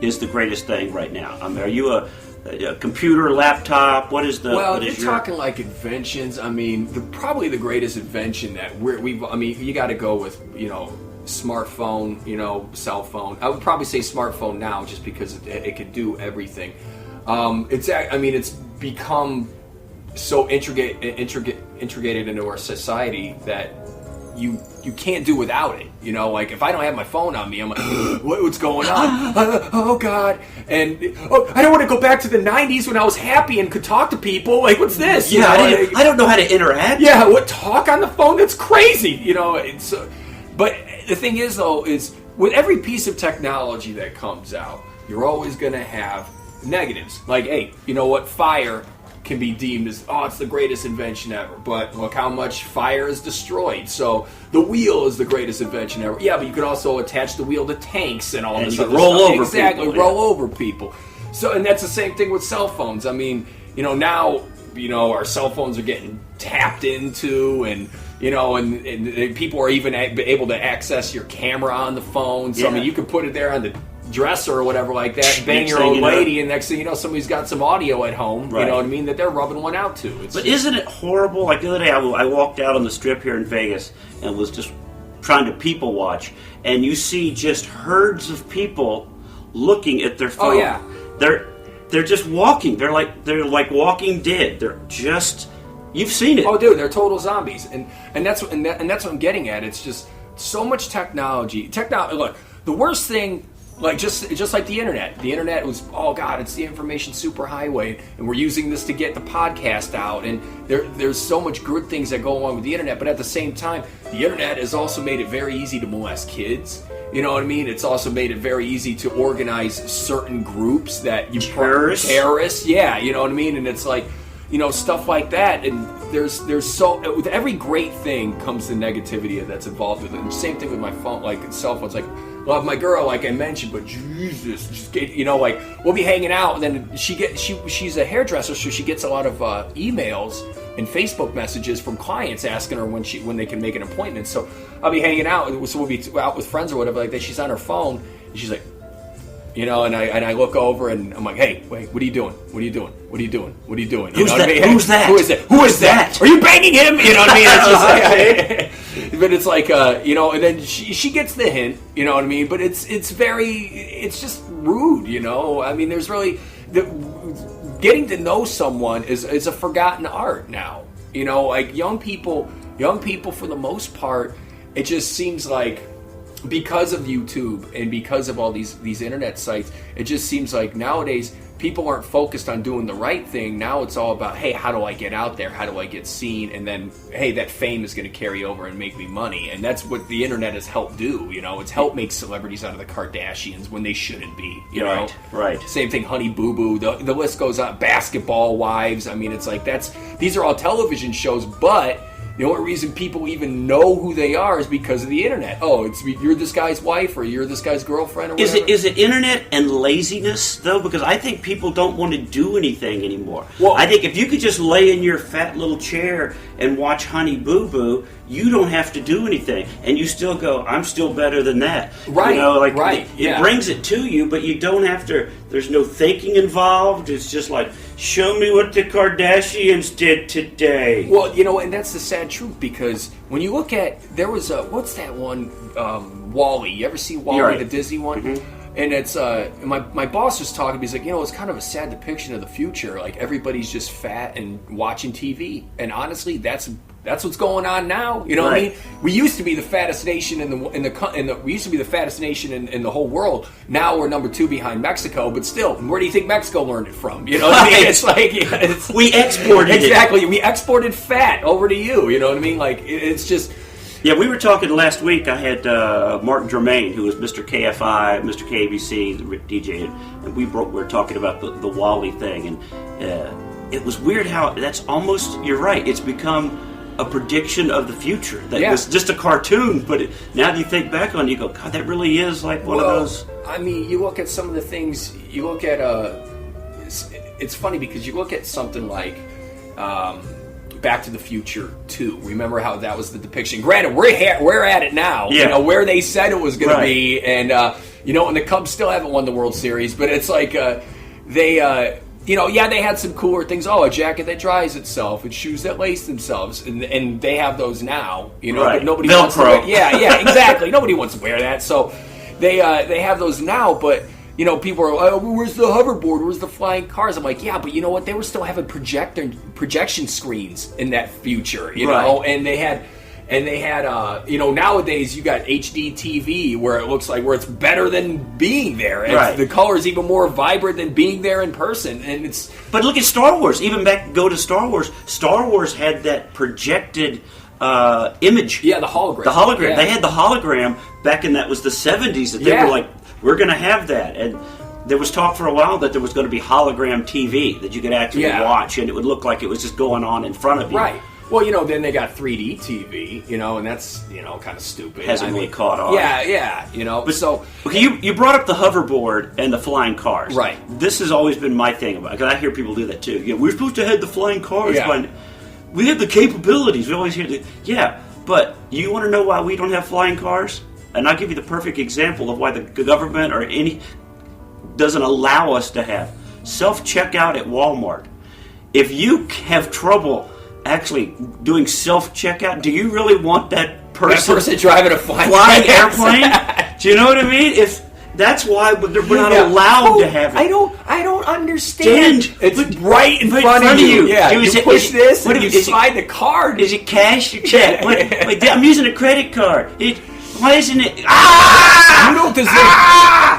Speaker 2: is the greatest thing right now? I mean, are you a computer, laptop? What is the?
Speaker 5: Well,
Speaker 2: what
Speaker 5: you're
Speaker 2: is your...
Speaker 5: talking like inventions. I mean, probably the greatest invention that we've. I mean, you got to go with, you know, smartphone. You know, cell phone. I would probably say smartphone now, just because it could do everything. It's become so integrated into our society that you can't do without it. You know, like if I don't have my phone on me, I'm like, what's going on? Oh God! And I don't want to go back to the '90s when I was happy and could talk to people. Like, what's this?
Speaker 2: Yeah,
Speaker 5: you know,
Speaker 2: I don't know how to interact.
Speaker 5: Yeah, what, talk on the phone? That's crazy. You know, it's. But the thing is, though, is with every piece of technology that comes out, you're always going to have negatives. Like, hey, you know what? Fire can be deemed as, it's the greatest invention ever. But look how much fire is destroyed. So the wheel is the greatest invention ever. Yeah, but you could also attach the wheel to tanks and all this other stuff.
Speaker 2: Roll over
Speaker 5: exactly,
Speaker 2: people.
Speaker 5: Roll over people. So, and that's the same thing with cell phones. I mean, you know, now, you know, our cell phones are getting tapped into, and you know, and people are even able to access your camera on the phone. So I mean, you can put it there on the dresser or whatever like that, and bang your old lady, and next thing you know, somebody's got some audio at home. Right. You know what I mean? That they're rubbing one out to.
Speaker 2: But isn't it horrible? Like the other day, I walked out on the strip here in Vegas and was just trying to people watch, and you see just herds of people looking at their phone.
Speaker 5: Oh yeah,
Speaker 2: they're just walking. They're like Walking Dead. They're just. You've seen it.
Speaker 5: Oh, dude, they're total zombies, and that's what I'm getting at. It's just so much technology. Look, the worst thing, like just like the internet. The internet was, oh God, it's the information superhighway, and we're using this to get the podcast out. And there's so much good things that go along with the internet, but at the same time, the internet has also made it very easy to molest kids. You know what I mean? It's also made it very easy to organize certain groups that you terrorists. Yeah, you know what I mean? And it's like, you know, stuff like that. And there's so, with every great thing comes the negativity that's involved with it. And same thing with my phone, like cell phones. Like, love my girl, like I mentioned, but Jesus, just get, you know, like we'll be hanging out, and then she's a hairdresser, so she gets a lot of emails and Facebook messages from clients asking her when they can make an appointment. So I'll be hanging out, so we'll be out with friends or whatever like that. She's on her phone, and she's like, you know, and I look over and I'm like, hey, wait, what are you doing? What are you doing? What are you doing? What are you doing?
Speaker 2: Who's
Speaker 5: know
Speaker 2: that?
Speaker 5: What I mean?
Speaker 2: Who's that?
Speaker 5: Who is that? Who is that? Are you banging him? You know what I mean? It's just like, but it's like, you know, and then she gets the hint, you know what I mean? But it's just rude, you know? I mean, there's really, getting to know someone is a forgotten art now. You know, like young people for the most part, it just seems like, because of YouTube and because of all these internet sites, it just seems like nowadays people aren't focused on doing the right thing. Now it's all about, hey, how do I get out there? How do I get seen? And then, hey, that fame is going to carry over and make me money. And that's what the internet has helped do. You know, it's helped make celebrities out of the Kardashians when they shouldn't be. You know,
Speaker 2: right.
Speaker 5: Same thing, Honey Boo Boo. The list goes on. Basketball Wives. I mean, it's like these are all television shows, but the only reason people even know who they are is because of the internet. Oh, you're this guy's wife or you're this guy's girlfriend or whatever.
Speaker 2: Is it internet and laziness, though? Because I think people don't want to do anything anymore.
Speaker 5: Well,
Speaker 2: I think if you could just lay in your fat little chair and watch Honey Boo Boo, you don't have to do anything. And you still go, I'm still better than that.
Speaker 5: Right,
Speaker 2: you know, like,
Speaker 5: right.
Speaker 2: It brings it to you, but you don't have to, there's no thinking involved. It's just like, show me what the Kardashians did today.
Speaker 5: Well, you know, and that's the sad truth, because when you look at, there was what's that one, WALL-E. You ever see WALL-E,
Speaker 2: right.
Speaker 5: the Disney one? Mm-hmm. And it's, my boss was talking, he's like, you know, it's kind of a sad depiction of the future. Like, everybody's just fat and watching TV. And honestly, that's That's what's going on now. You know what I mean? We used to be the fattest nation we used to be the fattest nation in the whole world. Now we're number 2 behind Mexico, but still, where do you think Mexico learned it from? You know what I mean? It's like
Speaker 2: we exported
Speaker 5: it. We exported fat over to you. You know what I mean? Like it's just.
Speaker 2: Yeah, we were talking last week. I had Mark Germain, who was Mr. KFI, Mr. KABC, the DJ, and we were talking about the Wally thing, and it was weird how that's almost. You're right. It's become a prediction of the future. That was just a cartoon, but now that you think back on it, you go, God, that really is like one of those.
Speaker 5: I mean, you look at some of the things, you look at, it's funny because you look at something like Back to the Future 2. Remember how that was the depiction? Granted, we're at it now, you know, where they said it was going to be, and, you know, and the Cubs still haven't won the World Series, but it's like, you know, they had some cooler things. Oh, a jacket that dries itself, and shoes that lace themselves, and they have those now. You know, but nobody
Speaker 2: Velcro.
Speaker 5: wants to wear. Yeah, exactly. Nobody wants to wear that. So they have those now. But you know, people are, oh, where's the hoverboard? Where's the flying cars? I'm like, yeah, but you know what? They were still having projection screens in that future. You know, and they had. You know, nowadays you got HD TV where it looks like where it's better than being there. And the color is even more vibrant than being there in person. And it's.
Speaker 2: But look at Star Wars. Even go to Star Wars. Star Wars had that projected image.
Speaker 5: Yeah, the hologram.
Speaker 2: The hologram. Yeah. They had the hologram back in that was the 70s. That they were like, we're going to have that. And there was talk for a while that there was going to be hologram TV that you could actually watch, and it would look like it was just going on in front of you.
Speaker 5: Right. Well, you know, then they got 3D TV, you know, and that's, you know, kind of stupid.
Speaker 2: Hasn't really caught on.
Speaker 5: Yeah, you know. But so
Speaker 2: okay, you brought up the hoverboard and the flying cars.
Speaker 5: Right.
Speaker 2: This has always been my thing about it, because I hear people do that too. You know, we're supposed to have the flying cars. Yeah. We have the capabilities. We always hear that. Yeah, but you want to know why we don't have flying cars? And I'll give you the perfect example of why the government or any doesn't allow us to have self-checkout at Walmart. If you have trouble actually doing self-checkout, do you really want that person
Speaker 5: driving a flying
Speaker 2: airplane? Do you know what I mean? If that's why we're not allowed to have it.
Speaker 5: I don't understand. It's right in front of you. Yeah, you push this and you slide the card.
Speaker 2: Is it cash or check? Wait, I'm using a credit card. Why isn't it?
Speaker 5: You don't deserve.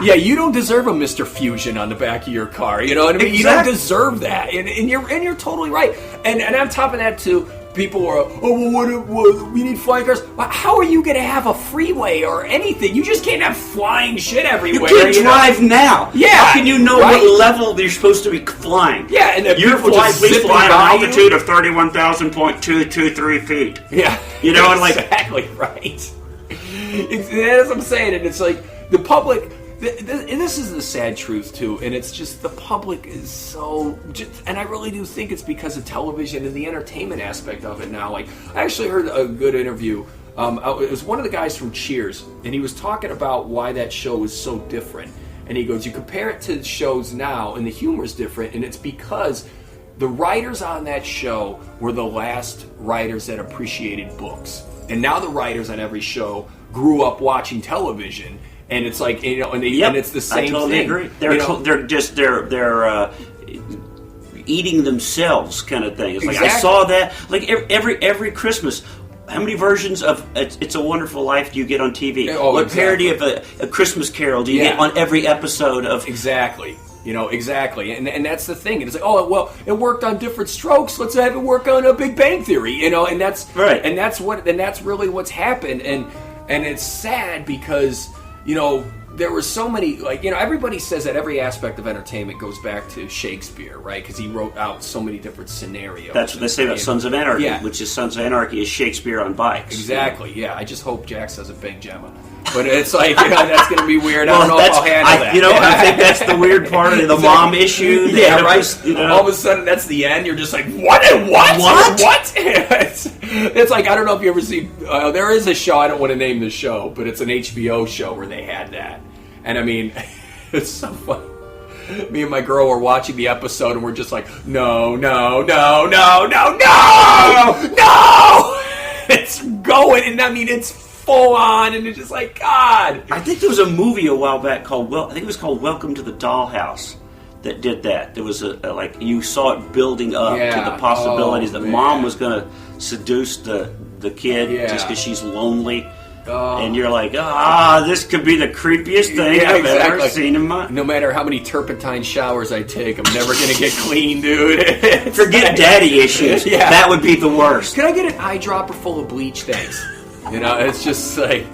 Speaker 5: Yeah, you don't deserve a Mr. Fusion on the back of your car. You know what I mean? Exactly. You don't deserve that, and you're totally right. And on top of that too, people are, what, we need flying cars. Well, how are you going to have a freeway or anything? You just can't have flying shit everywhere.
Speaker 2: You can't drive now.
Speaker 5: Yeah.
Speaker 2: How can you know what level you're supposed to be flying?
Speaker 5: Yeah, and
Speaker 2: you're flying at an altitude of 31,000.223 feet.
Speaker 5: Yeah.
Speaker 2: You know, and
Speaker 5: exactly right. That's what I'm saying, and it's like the public. And this is the sad truth too, and it's just the public is so. And I really do think it's because of television and the entertainment aspect of it now. Like I actually heard a good interview. It was one of the guys from Cheers, and he was talking about why that show was so different. And he goes, you compare it to shows now, and the humor is different, and it's because the writers on that show were the last writers that appreciated books, and now the writers on every show grew up watching television, and it's like, you know, and it's the same thing. I totally
Speaker 2: agree. They're eating themselves, kind of thing. It's like I saw that like every Christmas. How many versions of It's a Wonderful Life do you get on TV? What parody of a Christmas Carol do you get on every episode of?
Speaker 5: Exactly. You know, exactly. And that's the thing. And it's like, oh, well, it worked on Different Strokes. Let's have it work on a Big Bang Theory. You know, and that's
Speaker 2: right.
Speaker 5: And that's really what's happened. And it's sad because, you know, there were so many, like, you know, everybody says that every aspect of entertainment goes back to Shakespeare, right? Because he wrote out so many different scenarios.
Speaker 2: That's what they say about Sons of Anarchy, which is Sons of Anarchy is Shakespeare on bikes.
Speaker 5: Exactly, yeah. I just hope Jax has a big Gemma. But it's like, you know, that's going to be weird. I don't know if I'll handle that.
Speaker 2: You know, I think that's the weird part of the mom issue.
Speaker 5: Yeah, right. You know? All of a sudden, that's the end. You're just like, what? It's like, I don't know if you ever see, there is a show, I don't want to name the show, but it's an HBO show where they had that. And I mean, it's so fun. Me and my girl were watching the episode, and we're just like, no. It's going, and I mean, it's full on, and it's just like, God.
Speaker 2: I think there was a movie a while back called, I think it was called Welcome to the Dollhouse that did that. There was like, you saw it building up to the possibilities that mom was going to seduce the kid just because she's lonely. And you're like, this could be the creepiest thing I've ever seen in my...
Speaker 5: No matter how many turpentine showers I take, I'm never going to get clean, dude.
Speaker 2: Forget daddy issues. That would be the worst.
Speaker 5: Can I get an eyedropper full of bleach, thanks? It's just like,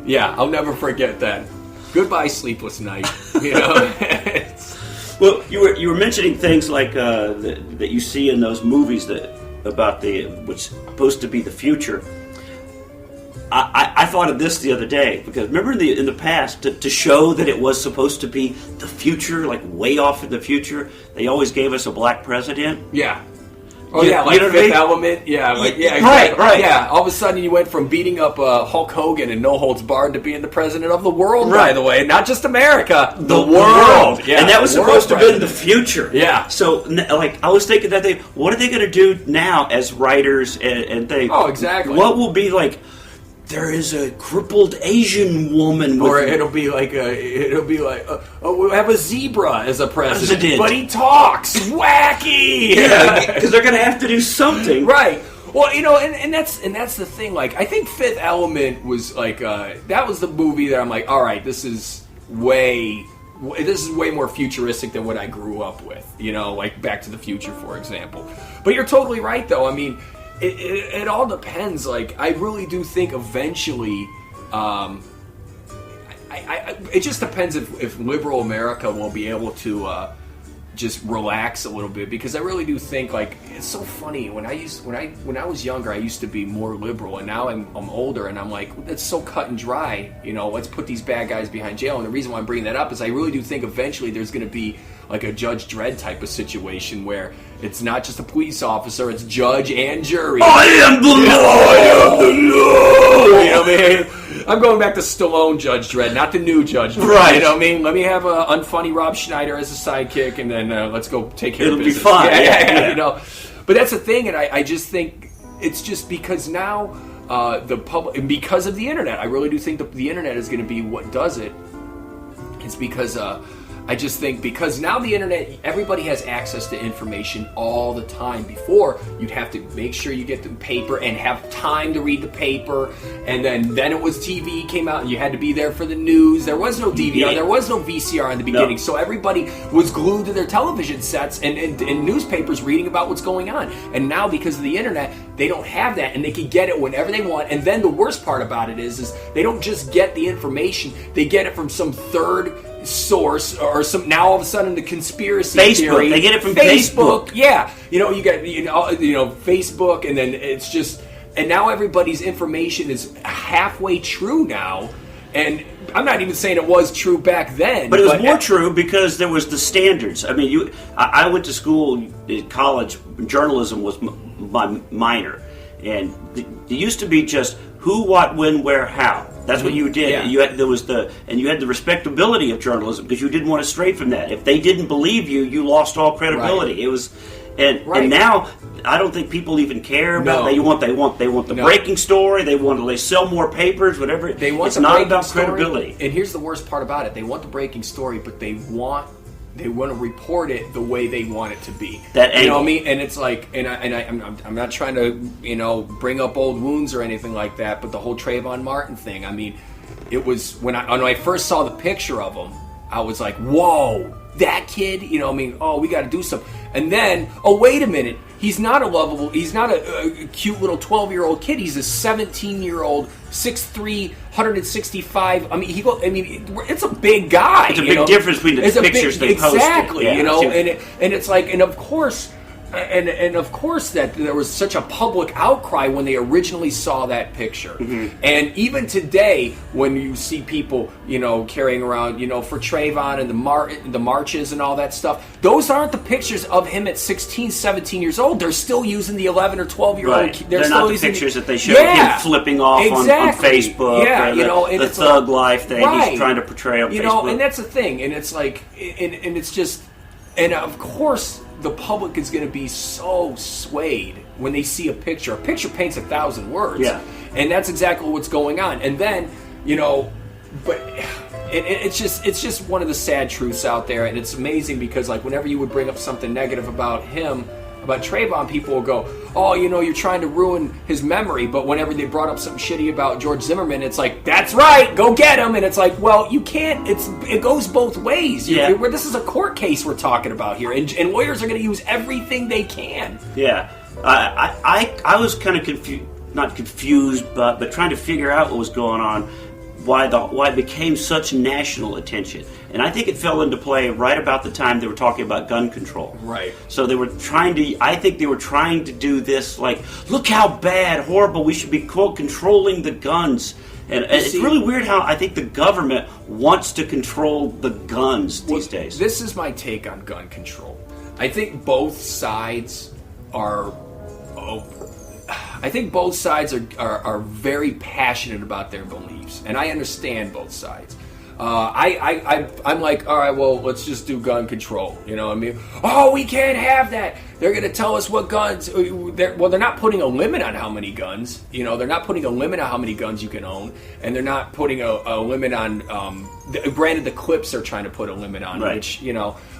Speaker 5: I'll never forget that. Goodbye, sleepless night.
Speaker 2: Well, you were mentioning things like that you see in those movies about which is supposed to be the future. I thought of this the other day because remember in the past to show that it was supposed to be the future, like way off in the future, they always gave us a black president.
Speaker 5: Yeah. Oh yeah, like Fifth Element. Yeah, exactly.
Speaker 2: Right.
Speaker 5: Yeah, all of a sudden you went from beating up Hulk Hogan and No Holds Barred to being the president of the world. By the way, not just America, the world. Yeah,
Speaker 2: and that was supposed to be the future.
Speaker 5: Yeah.
Speaker 2: So, like, I was thinking that what are they going to do now as writers and they?
Speaker 5: Oh, exactly.
Speaker 2: What will be like? There is a crippled Asian woman,
Speaker 5: or it'll be like we'll have a zebra as a president, but he talks wacky.
Speaker 2: Yeah, because they're going to have to do something,
Speaker 5: right? Well, and that's the thing. Like, I think Fifth Element was like that was the movie that I'm like, all right, this is way more futuristic than what I grew up with. Like Back to the Future, for example. But you're totally right, though. I mean. It all depends. Like, I really do think eventually, it just depends if liberal America will be able to just relax a little bit, because I really do think, like, it's so funny when I was younger I used to be more liberal, and now I'm older and I'm like, it's so cut and dry. Let's put these bad guys behind jail. And the reason why I'm bringing that up is I really do think eventually there's going to be like a Judge Dredd type of situation where it's not just a police officer, it's judge and jury.
Speaker 2: I am the law! I am the law!
Speaker 5: You know what I mean? I'm going back to Stallone Judge Dredd, not the new Judge Dredd.
Speaker 2: Right.
Speaker 5: You know what I mean? Let me have a unfunny Rob Schneider as a sidekick, and then let's go take care of business.
Speaker 2: It'll be fun.
Speaker 5: Yeah. But that's the thing, and I just think it's just because now the public, and because of the internet, I really do think the internet is going to be what does it. It's because I just think because now the internet, everybody has access to information all the time. Before, you'd have to make sure you get the paper and have time to read the paper, and then it was TV came out and you had to be there for the news. There was no DVR, there was no VCR in the beginning, so everybody was glued to their television sets and newspapers reading about what's going on. And now, because of the internet, they don't have that, and they can get it whenever they want. And then the worst part about it is they don't just get the information, they get it from some third source or some. Now all of a sudden the conspiracy theory.
Speaker 2: They get it from Facebook.
Speaker 5: Yeah, you get Facebook, and then it's just, and now everybody's information is halfway true now. And I'm not even saying it was true back then,
Speaker 2: but it was more true because there was the standards. I mean, I went to school in college. Journalism was my minor, and it used to be just who, what, when, where, how. That's what you did.
Speaker 5: Yeah.
Speaker 2: You had the respectability of journalism because you didn't want to stray from that. If they didn't believe you, you lost all credibility. Right. It was, and now I don't think people even care about. They want the breaking story. They sell more papers. Whatever.
Speaker 5: They want. It's
Speaker 2: not about credibility.
Speaker 5: And here's the worst part about it: they want the breaking story, but they want to report it the way they want it to be.
Speaker 2: That angle.
Speaker 5: You know what I mean? And it's like, I'm not trying to bring up old wounds or anything like that, but the whole Trayvon Martin thing. I mean, it was when I first saw the picture of him, I was like, whoa, that kid. We got to do something. And then, wait a minute, he's not a cute little 12-year-old kid. He's a 17-year-old, 6'3", 165. It's a big guy.
Speaker 2: It's a big difference between the pictures they posted.
Speaker 5: Exactly, and it's like, and of course, and of course that there was such a public outcry when they originally saw that picture. Mm-hmm. And even today, when you see people, carrying around, for Trayvon and the marches and all that stuff, those aren't the pictures of him at 16, 17 years old. They're still using the 11 or 12-year-old.
Speaker 2: Right. They're not the pictures that they show him flipping off on Facebook.
Speaker 5: Yeah,
Speaker 2: or the thug life thing he's trying to portray on Facebook.
Speaker 5: And that's the thing. And it's like, and it's just, and of course, the public is going to be so swayed when they see a picture. A picture paints 1,000 words.
Speaker 2: Yeah.
Speaker 5: And that's exactly what's going on. And then, but it's just one of the sad truths out there. And it's amazing because, like, whenever you would bring up something negative about him, about Trayvon, people will go, oh, you're trying to ruin his memory. But whenever they brought up something shitty about George Zimmerman, it's like, that's right, go get him. And it's like, well, you can't. It goes both ways.
Speaker 2: Yeah.
Speaker 5: This is a court case we're talking about here, and lawyers are going to use everything they can.
Speaker 2: Yeah, I was kind of not confused, but trying to figure out what was going on. Why it became such national attention. And I think it fell into play right about the time they were talking about gun control.
Speaker 5: Right.
Speaker 2: So I think they were trying to do this, like, look how bad, horrible, we should be, quote, controlling the guns. And it's really weird how I think the government wants to control the guns these days.
Speaker 5: This is my take on gun control. I think both sides are... I think both sides are very passionate about their beliefs, and I understand both sides. I'm like, all right, well, let's just do gun control. You know what I mean? Oh, we can't have that. They're going to tell us what guns. They're not putting a limit on how many guns. They're not putting a limit on how many guns you can own, and they're not putting a limit on. Granted, the clips are trying to put a limit on,
Speaker 2: right.
Speaker 5: which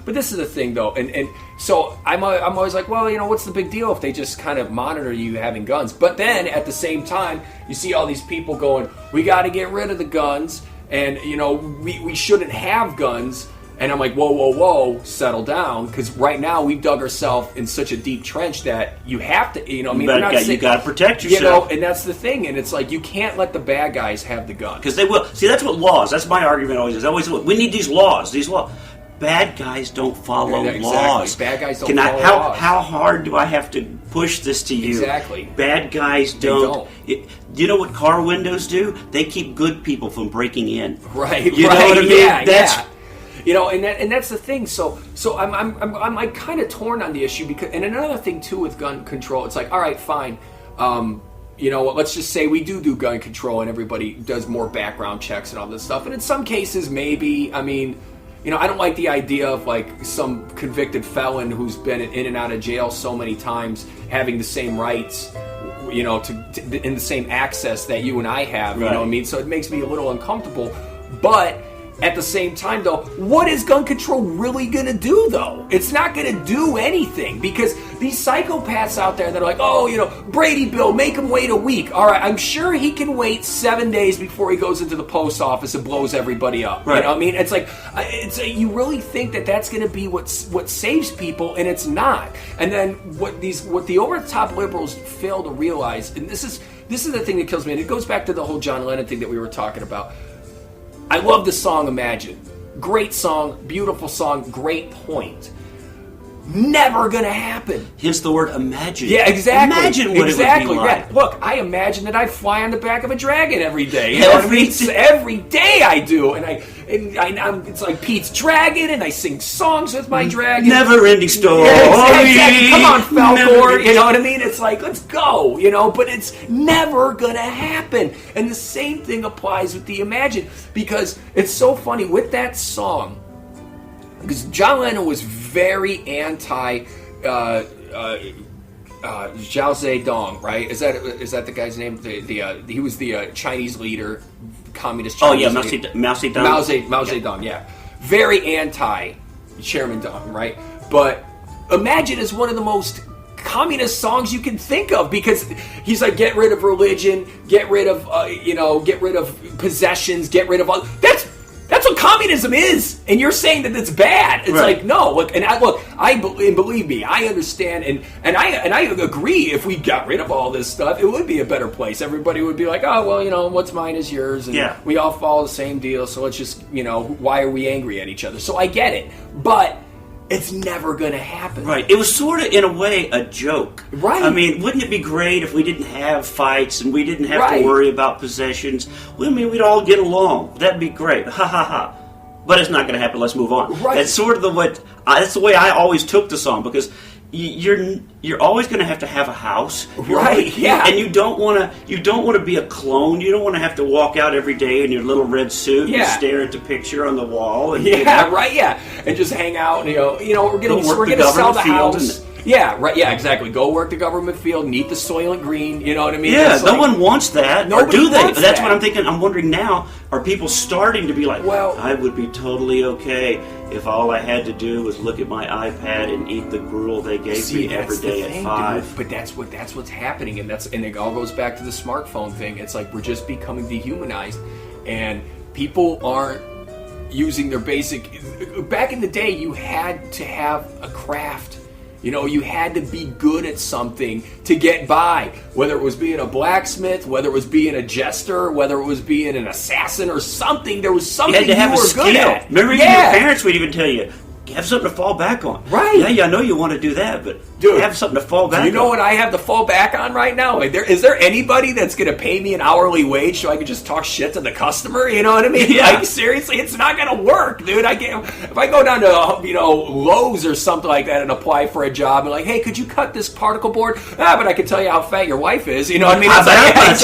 Speaker 5: But this is the thing, though, and so I'm always like, well, what's the big deal if they just kind of monitor you having guns? But then at the same time, you see all these people going, we got to get rid of the guns, and we shouldn't have guns. And I'm like, whoa, settle down, because right now we've dug ourselves in such a deep trench that you have to, you
Speaker 2: got to protect yourself.
Speaker 5: And that's the thing, and it's like you can't let the bad guys have the gun,
Speaker 2: because they will. See, that's what laws. That's my argument always is. We need these laws. These laws. Bad guys don't follow laws.
Speaker 5: Bad guys don't follow laws.
Speaker 2: How hard do I have to push this to you?
Speaker 5: Exactly.
Speaker 2: Bad guys don't. You know what car windows do? They keep good people from breaking in.
Speaker 5: Right.
Speaker 2: You know what I mean?
Speaker 5: Yeah. And that's the thing. So I'm like kind of torn on the issue because, and another thing too with gun control, it's like, all right, fine. Let's just say we do gun control and everybody does more background checks and all this stuff. And in some cases, maybe, I don't like the idea of like some convicted felon who's been in and out of jail so many times having the same rights, to in the same access that you and I have.
Speaker 2: Right.
Speaker 5: You know what I mean? So it makes me a little uncomfortable. But at the same time, though, what is gun control really going to do, though? It's not going to do anything, because these psychopaths out there that are like, Brady Bill, make him wait a week. All right, I'm sure he can wait 7 days before he goes into the post office and blows everybody up.
Speaker 2: Right.
Speaker 5: You know what I mean? It's like, you really think that that's going to be what saves people, and it's not. And then what the over-the-top liberals fail to realize, and this is the thing that kills me, and it goes back to the whole John Lennon thing that we were talking about. I love the song Imagine. Great song, beautiful song, great point. Never gonna happen.
Speaker 2: Hence the word imagine.
Speaker 5: Yeah, exactly.
Speaker 2: Imagine what it would be like.
Speaker 5: Yeah. Look, I imagine that I fly on the back of a dragon every day.
Speaker 2: Every day.
Speaker 5: Every day I do, and I'm it's like Pete's dragon, and I sing songs with my dragon.
Speaker 2: Never-ending story.
Speaker 5: Yeah, exactly. Come on, Falcor. You know what I mean? It's like, let's go. But it's never gonna happen. And the same thing applies with the Imagine, because it's so funny with that song. Because John Lennon was very anti Zhao Zedong, right? Is that the guy's name? He was the Chinese leader, communist Chinese leader.
Speaker 2: Mao Zedong.
Speaker 5: Mao Zedong, yeah. Very anti Chairman Dong, right? But Imagine is one of the most communist songs you can think of, because he's like, get rid of religion, get rid of possessions, get rid of all. That's what communism is, and you're saying that it's bad. It's
Speaker 2: right.
Speaker 5: Like, no, believe me, I understand, and I agree. If we got rid of all this stuff, it would be a better place. Everybody would be like, oh, well, what's mine is yours, and we all follow the same deal. So let's just, why are we angry at each other? So I get it, but it's never going to happen.
Speaker 2: Right. It was sort of, in a way, a joke.
Speaker 5: Right.
Speaker 2: I mean, wouldn't it be great if we didn't have fights and we didn't have to worry about possessions? Well, I mean, we'd all get along. That'd be great. Ha, ha, ha. But it's not going to happen. Let's move on.
Speaker 5: Right.
Speaker 2: That's sort of that's the way I always took the song, because you're always going to have a house,
Speaker 5: right? Yeah,
Speaker 2: and you don't want to be a clone. You don't want to have to walk out every day in your little red suit and stare at the picture on the wall. And,
Speaker 5: right, yeah, and just hang out. And, we're going to sell the house. Yeah, right. Yeah, exactly. Go work the government field, and eat the Soylent Green. You know what I mean?
Speaker 2: Yeah, no one wants that. Or
Speaker 5: Nobody
Speaker 2: do they?
Speaker 5: wants
Speaker 2: That's
Speaker 5: that.
Speaker 2: what I'm thinking. I'm wondering now, are people starting to be like,
Speaker 5: Well-
Speaker 2: I would be totally okay if all I had to do was look at my iPad and eat the gruel they gave me every day at 5.
Speaker 5: Dude. But that's what's happening, and it all goes back to the smartphone thing. It's like we're just becoming dehumanized, and people aren't using their basic. Back in the day, you had to have a craft. You know, you had to be good at something to get by. Whether it was being a blacksmith, whether it was being a jester, whether it was being an assassin or something, there was something
Speaker 2: You had to have
Speaker 5: you
Speaker 2: a
Speaker 5: were
Speaker 2: skill.
Speaker 5: good at.
Speaker 2: Remember, even your parents would even tell you, have something to fall back on.
Speaker 5: Right.
Speaker 2: Yeah, I know you want to do that, but
Speaker 5: Dude,
Speaker 2: have something to fall back on.
Speaker 5: Do you know what I have to fall back on right now? Like, is there anybody that's going to pay me an hourly wage so I can just talk shit to the customer? You know what I mean?
Speaker 2: Yeah.
Speaker 5: Like, seriously, it's not going to work, dude. I can't. If I go down to Lowe's or something like that and apply for a job and like, hey, could you cut this particle board? But I can tell you how fat your wife is. You know what I mean? It's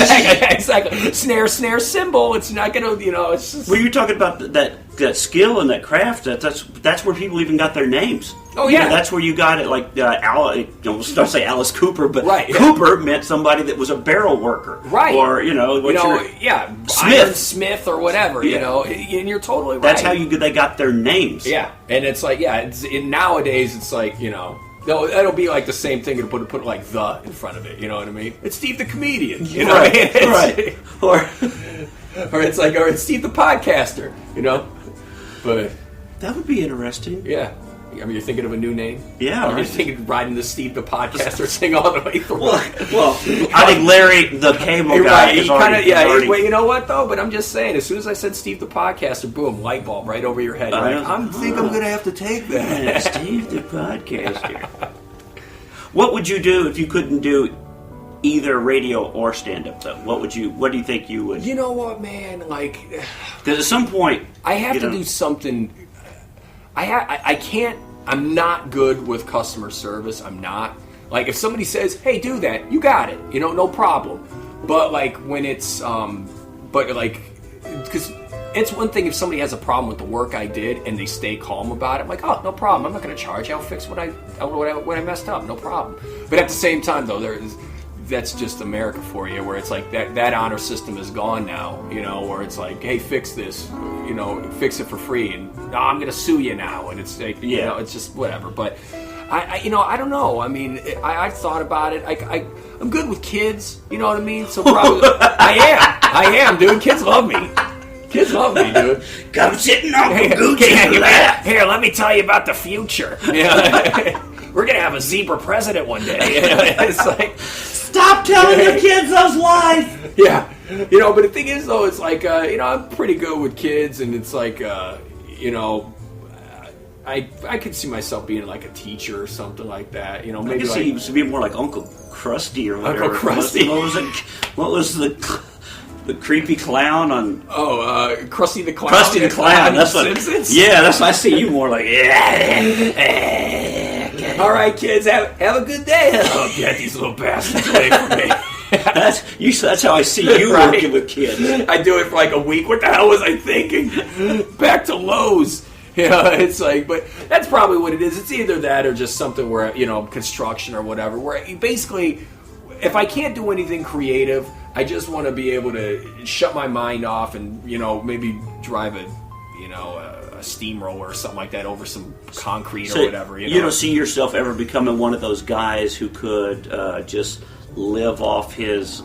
Speaker 5: like, exactly. Snare, cymbal. It's not going to. It's just.
Speaker 2: Well, you're talking about that skill and that craft. That's where people even got their names.
Speaker 5: Oh,
Speaker 2: You know,
Speaker 5: yeah.
Speaker 2: that's where you got it. Like don't say Alice Cooper, but
Speaker 5: Right, yeah.
Speaker 2: Cooper meant somebody that was a barrel worker,
Speaker 5: Right.
Speaker 2: Or Smith.
Speaker 5: Smith or whatever.
Speaker 2: Yeah.
Speaker 5: You know, and you're totally right.
Speaker 2: That's how they got their names.
Speaker 5: Yeah, and it's like, nowadays it's like, it'll be like the same thing to put like the in front of it. You know what I mean? It's Steve the comedian. You know what I mean?
Speaker 2: Right.
Speaker 5: Or it's Steve the podcaster. You know, but
Speaker 2: That would be interesting.
Speaker 5: yeah. I mean, you're thinking of a new name?
Speaker 2: Yeah,
Speaker 5: You're
Speaker 2: right.
Speaker 5: thinking riding the Steve the podcaster thing all the way through.
Speaker 2: Well, I think Larry the cable guy is already.
Speaker 5: Well, you know what though? But I'm just saying, as soon as I said Steve the podcaster, boom, light bulb right over your head. You're like, I think I'm going to have to take that.
Speaker 2: Yeah, Steve the podcaster. What would you do if you couldn't do either radio or stand-up, though? What do you think you would?
Speaker 5: You know what, man? Like,
Speaker 2: Because at some point,
Speaker 5: I have to do something. I can't. I'm not good with customer service. I'm not. Like, if somebody says, "Hey, do that," you got it. You know, no problem. But like when it's, because it's one thing if somebody has a problem with the work I did and they stay calm about it. I'm like, oh, no problem. I'm not going to charge you. I'll fix what I messed up. No problem. But at the same time, though, that's just America for you, where it's like that honor system is gone now, you know, where it's like, hey, fix this, you know, fix it for free, and no, I'm going to sue you now, and it's like, you know, it's just whatever. But I don't know. I mean, I thought about it. I'm good with kids, you know what I mean? So probably I am, dude. Kids love me. Kids love me, dude.
Speaker 2: Come sitting on the Gucci lap.
Speaker 5: Here, let me tell you about the future. Yeah. We're gonna have a zebra president one day. It's like,
Speaker 2: stop telling your kids those lies.
Speaker 5: Yeah, you know. But the thing is, though, it's like, I'm pretty good with kids, and it's like, I could see myself being like a teacher or something like that. You know, maybe
Speaker 2: I could see you to be more like Uncle Krusty or whatever.
Speaker 5: Uncle Krusty.
Speaker 2: What was the creepy clown on?
Speaker 5: Krusty the Clown.
Speaker 2: Krusty the Clown. That's what.
Speaker 5: Simpsons.
Speaker 2: Yeah, that's what I see you more like.
Speaker 5: All right, kids, have a good day. Oh, get these little bastards away from me.
Speaker 2: That's how I see you
Speaker 5: Right.
Speaker 2: working with kids.
Speaker 5: I do it for like a week. What the hell was I thinking? Back to Lowe's. Yeah, it's like, but that's probably what it is. It's either that or just something where, construction or whatever, where basically, if I can't do anything creative, I just want to be able to shut my mind off and, maybe drive a steamroller or something like that over some concrete or whatever.
Speaker 2: You don't see yourself ever becoming one of those guys who could just live off his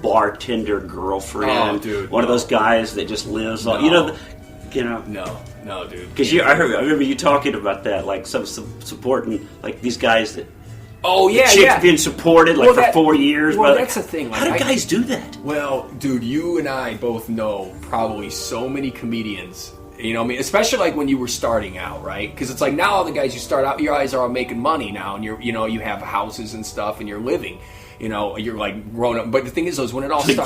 Speaker 2: bartender girlfriend.
Speaker 5: Oh, dude,
Speaker 2: one of those guys that just lives on. No, dude. Because I remember you talking about that, like some supporting like these guys that.
Speaker 5: Oh yeah,
Speaker 2: chicks being supported for 4 years.
Speaker 5: Well,
Speaker 2: but
Speaker 5: that's the thing.
Speaker 2: How do guys do that?
Speaker 5: Well, dude, you and I both know probably so many comedians. You know what I mean? Especially like when you were starting out, right? Because it's like now all the guys you start out, your guys are all making money now, and you have houses and stuff, and you're living. You're like grown up. But the thing is, when it all started,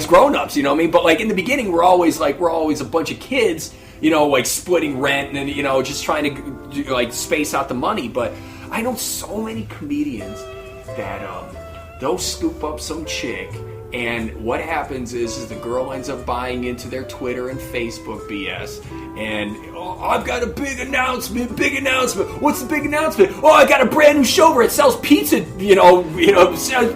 Speaker 5: grown-ups. You know what I mean? But like in the beginning, we're always a bunch of kids. Like splitting rent and just trying to like space out the money. But I know so many comedians that they'll scoop up some chick And what happens is the girl ends up buying into their Twitter and Facebook BS. And, I've got a big announcement. What's the big announcement? Oh, I got a brand new show where it sells pizza,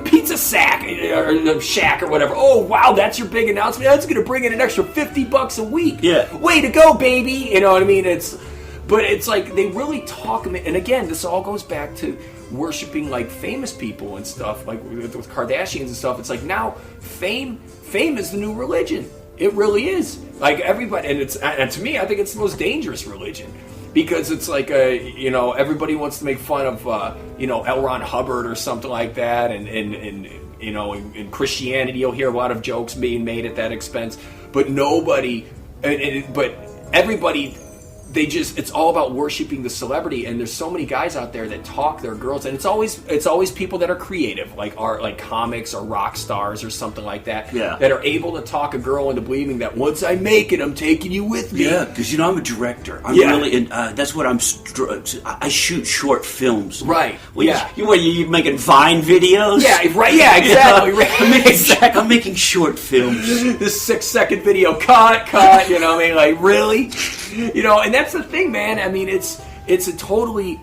Speaker 5: pizza sack or shack or whatever. Oh, wow, that's your big announcement? That's going to bring in an extra $50 a week.
Speaker 2: Yeah.
Speaker 5: Way to go, baby. You know what I mean? But it's like they really talk, and again, this all goes back to worshiping like famous people and stuff, like with Kardashians and stuff. It's like now fame is the new religion. It really is. Like everybody, and to me, I think it's the most dangerous religion because it's like everybody wants to make fun of L. Ron Hubbard or something like that, and in Christianity you'll hear a lot of jokes being made at that expense, but everybody. It's all about worshiping the celebrity, and there's so many guys out there that talk their girls, and it's always people that are creative, like comics or rock stars or something like that, that are able to talk a girl into believing that once I make it, I'm taking you with me.
Speaker 2: Yeah, because I'm a director. I'm really, that's what I shoot short films.
Speaker 5: Right.
Speaker 2: You making Vine videos?
Speaker 5: Yeah. Right. Yeah. Exactly.
Speaker 2: I'm making short films.
Speaker 5: This 6-second video, cut. You know what I mean? Like really. And that's the thing, man. I mean, it's a totally,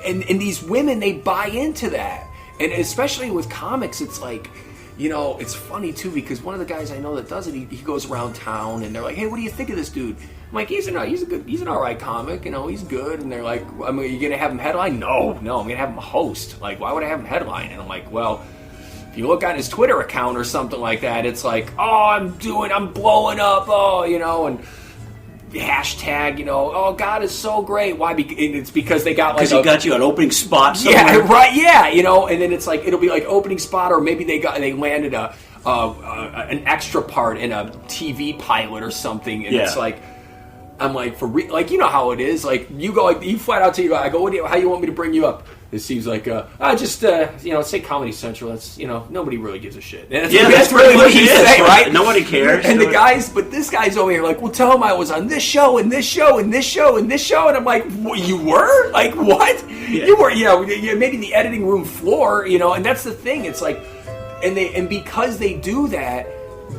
Speaker 5: and these women, they buy into that, and especially with comics, it's like, it's funny too because one of the guys I know that does it, he goes around town, and they're like, hey, what do you think of this dude? I'm like, he's an all right comic, he's good, and they're like, I mean, are you gonna have him headline? No, I'm gonna have him host. Like, why would I have him headline? And I'm like, well. If you look on his Twitter account or something like that, it's like, I'm blowing up, and hashtag, oh, God is so great. Why? It's because they got like
Speaker 2: he got you an opening spot somewhere.
Speaker 5: Yeah, right. Yeah, and then it's like it'll be like opening spot, or maybe they landed an extra part in a TV pilot or something, and it's like. I'm like, for real, like, you know how it is. Like, you go, like, you flat out to I go, how you want me to bring you up? It seems like, say Comedy Central. That's, nobody really gives a shit. And
Speaker 2: that's really what he says, right? Nobody cares.
Speaker 5: And but this guy's over here like, well, tell him I was on this show and this show and this show and this show. And I'm like, you were? Like, what? Yeah. You were, maybe the editing room floor, and that's the thing. It's like, and because they do that,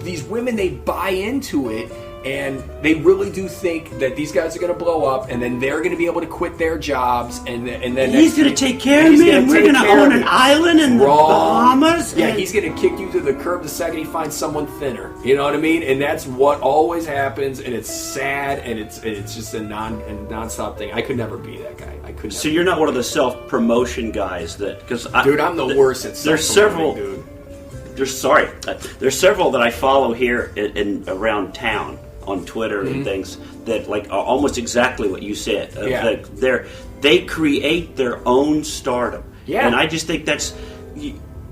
Speaker 5: these women, they buy into it. And they really do think that these guys are going to blow up, and then they're going to be able to quit their jobs, and then
Speaker 2: he's going to take care of me, and we're going to own an island in the Bahamas.
Speaker 5: Yeah, he's going to kick you to the curb the second he finds someone thinner. You know what I mean? And that's what always happens, and it's sad, and it's just a nonstop thing. I could never be that guy. I could.
Speaker 2: So you're not one of the self-promotion guys
Speaker 5: dude, I'm the worst at self-promoting,
Speaker 2: there's several.
Speaker 5: Dude.
Speaker 2: There's several that I follow here in around town. On Twitter and things that like are almost exactly what you said. They create their own stardom. Yeah. And I just think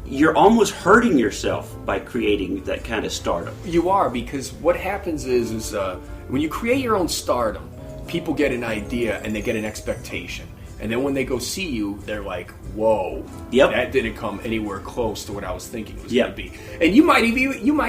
Speaker 2: you're almost hurting yourself by creating that kind of stardom.
Speaker 5: You are, because what happens is when you create your own stardom, people get an idea and they get an expectation. And then when they go see you, they're like, whoa, that didn't come anywhere close to what I was thinking it was going to be. And you might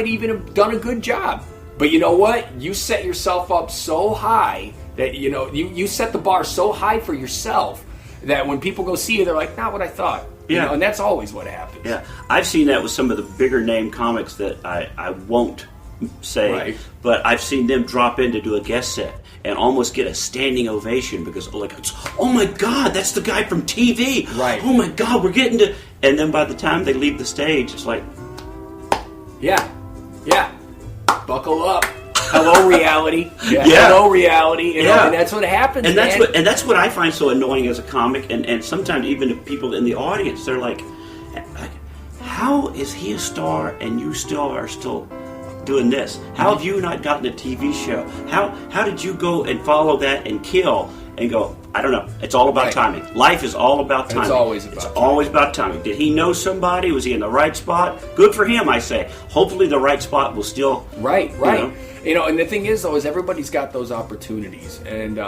Speaker 5: even have done a good job. But you know what? You set yourself up so high that, you set the bar so high for yourself that when people go see you, they're like, not what I thought.
Speaker 2: Yeah.
Speaker 5: And that's always what happens.
Speaker 2: Yeah. I've seen that with some of the bigger name comics that I won't say, but I've seen them drop in to do a guest set and almost get a standing ovation because, oh my God, that's the guy from TV.
Speaker 5: Right.
Speaker 2: Oh my God, we're getting to... And then by the time they leave the stage, it's like...
Speaker 5: Yeah. Buckle up. Hello, reality. Hello, reality. And that's what happens.
Speaker 2: And that's what I find so annoying as a comic, and sometimes even the people in the audience, they're like, how is he a star and you are still doing this? How have you not gotten a TV show? How did you go and follow that and kill and go? I don't know. It's all about timing. Life is all about timing.
Speaker 5: It's always about timing.
Speaker 2: Did he know somebody? Was he in the right spot? Good for him, I say. Hopefully the right spot will still...
Speaker 5: Right. And the thing is, though, is everybody's got those opportunities. And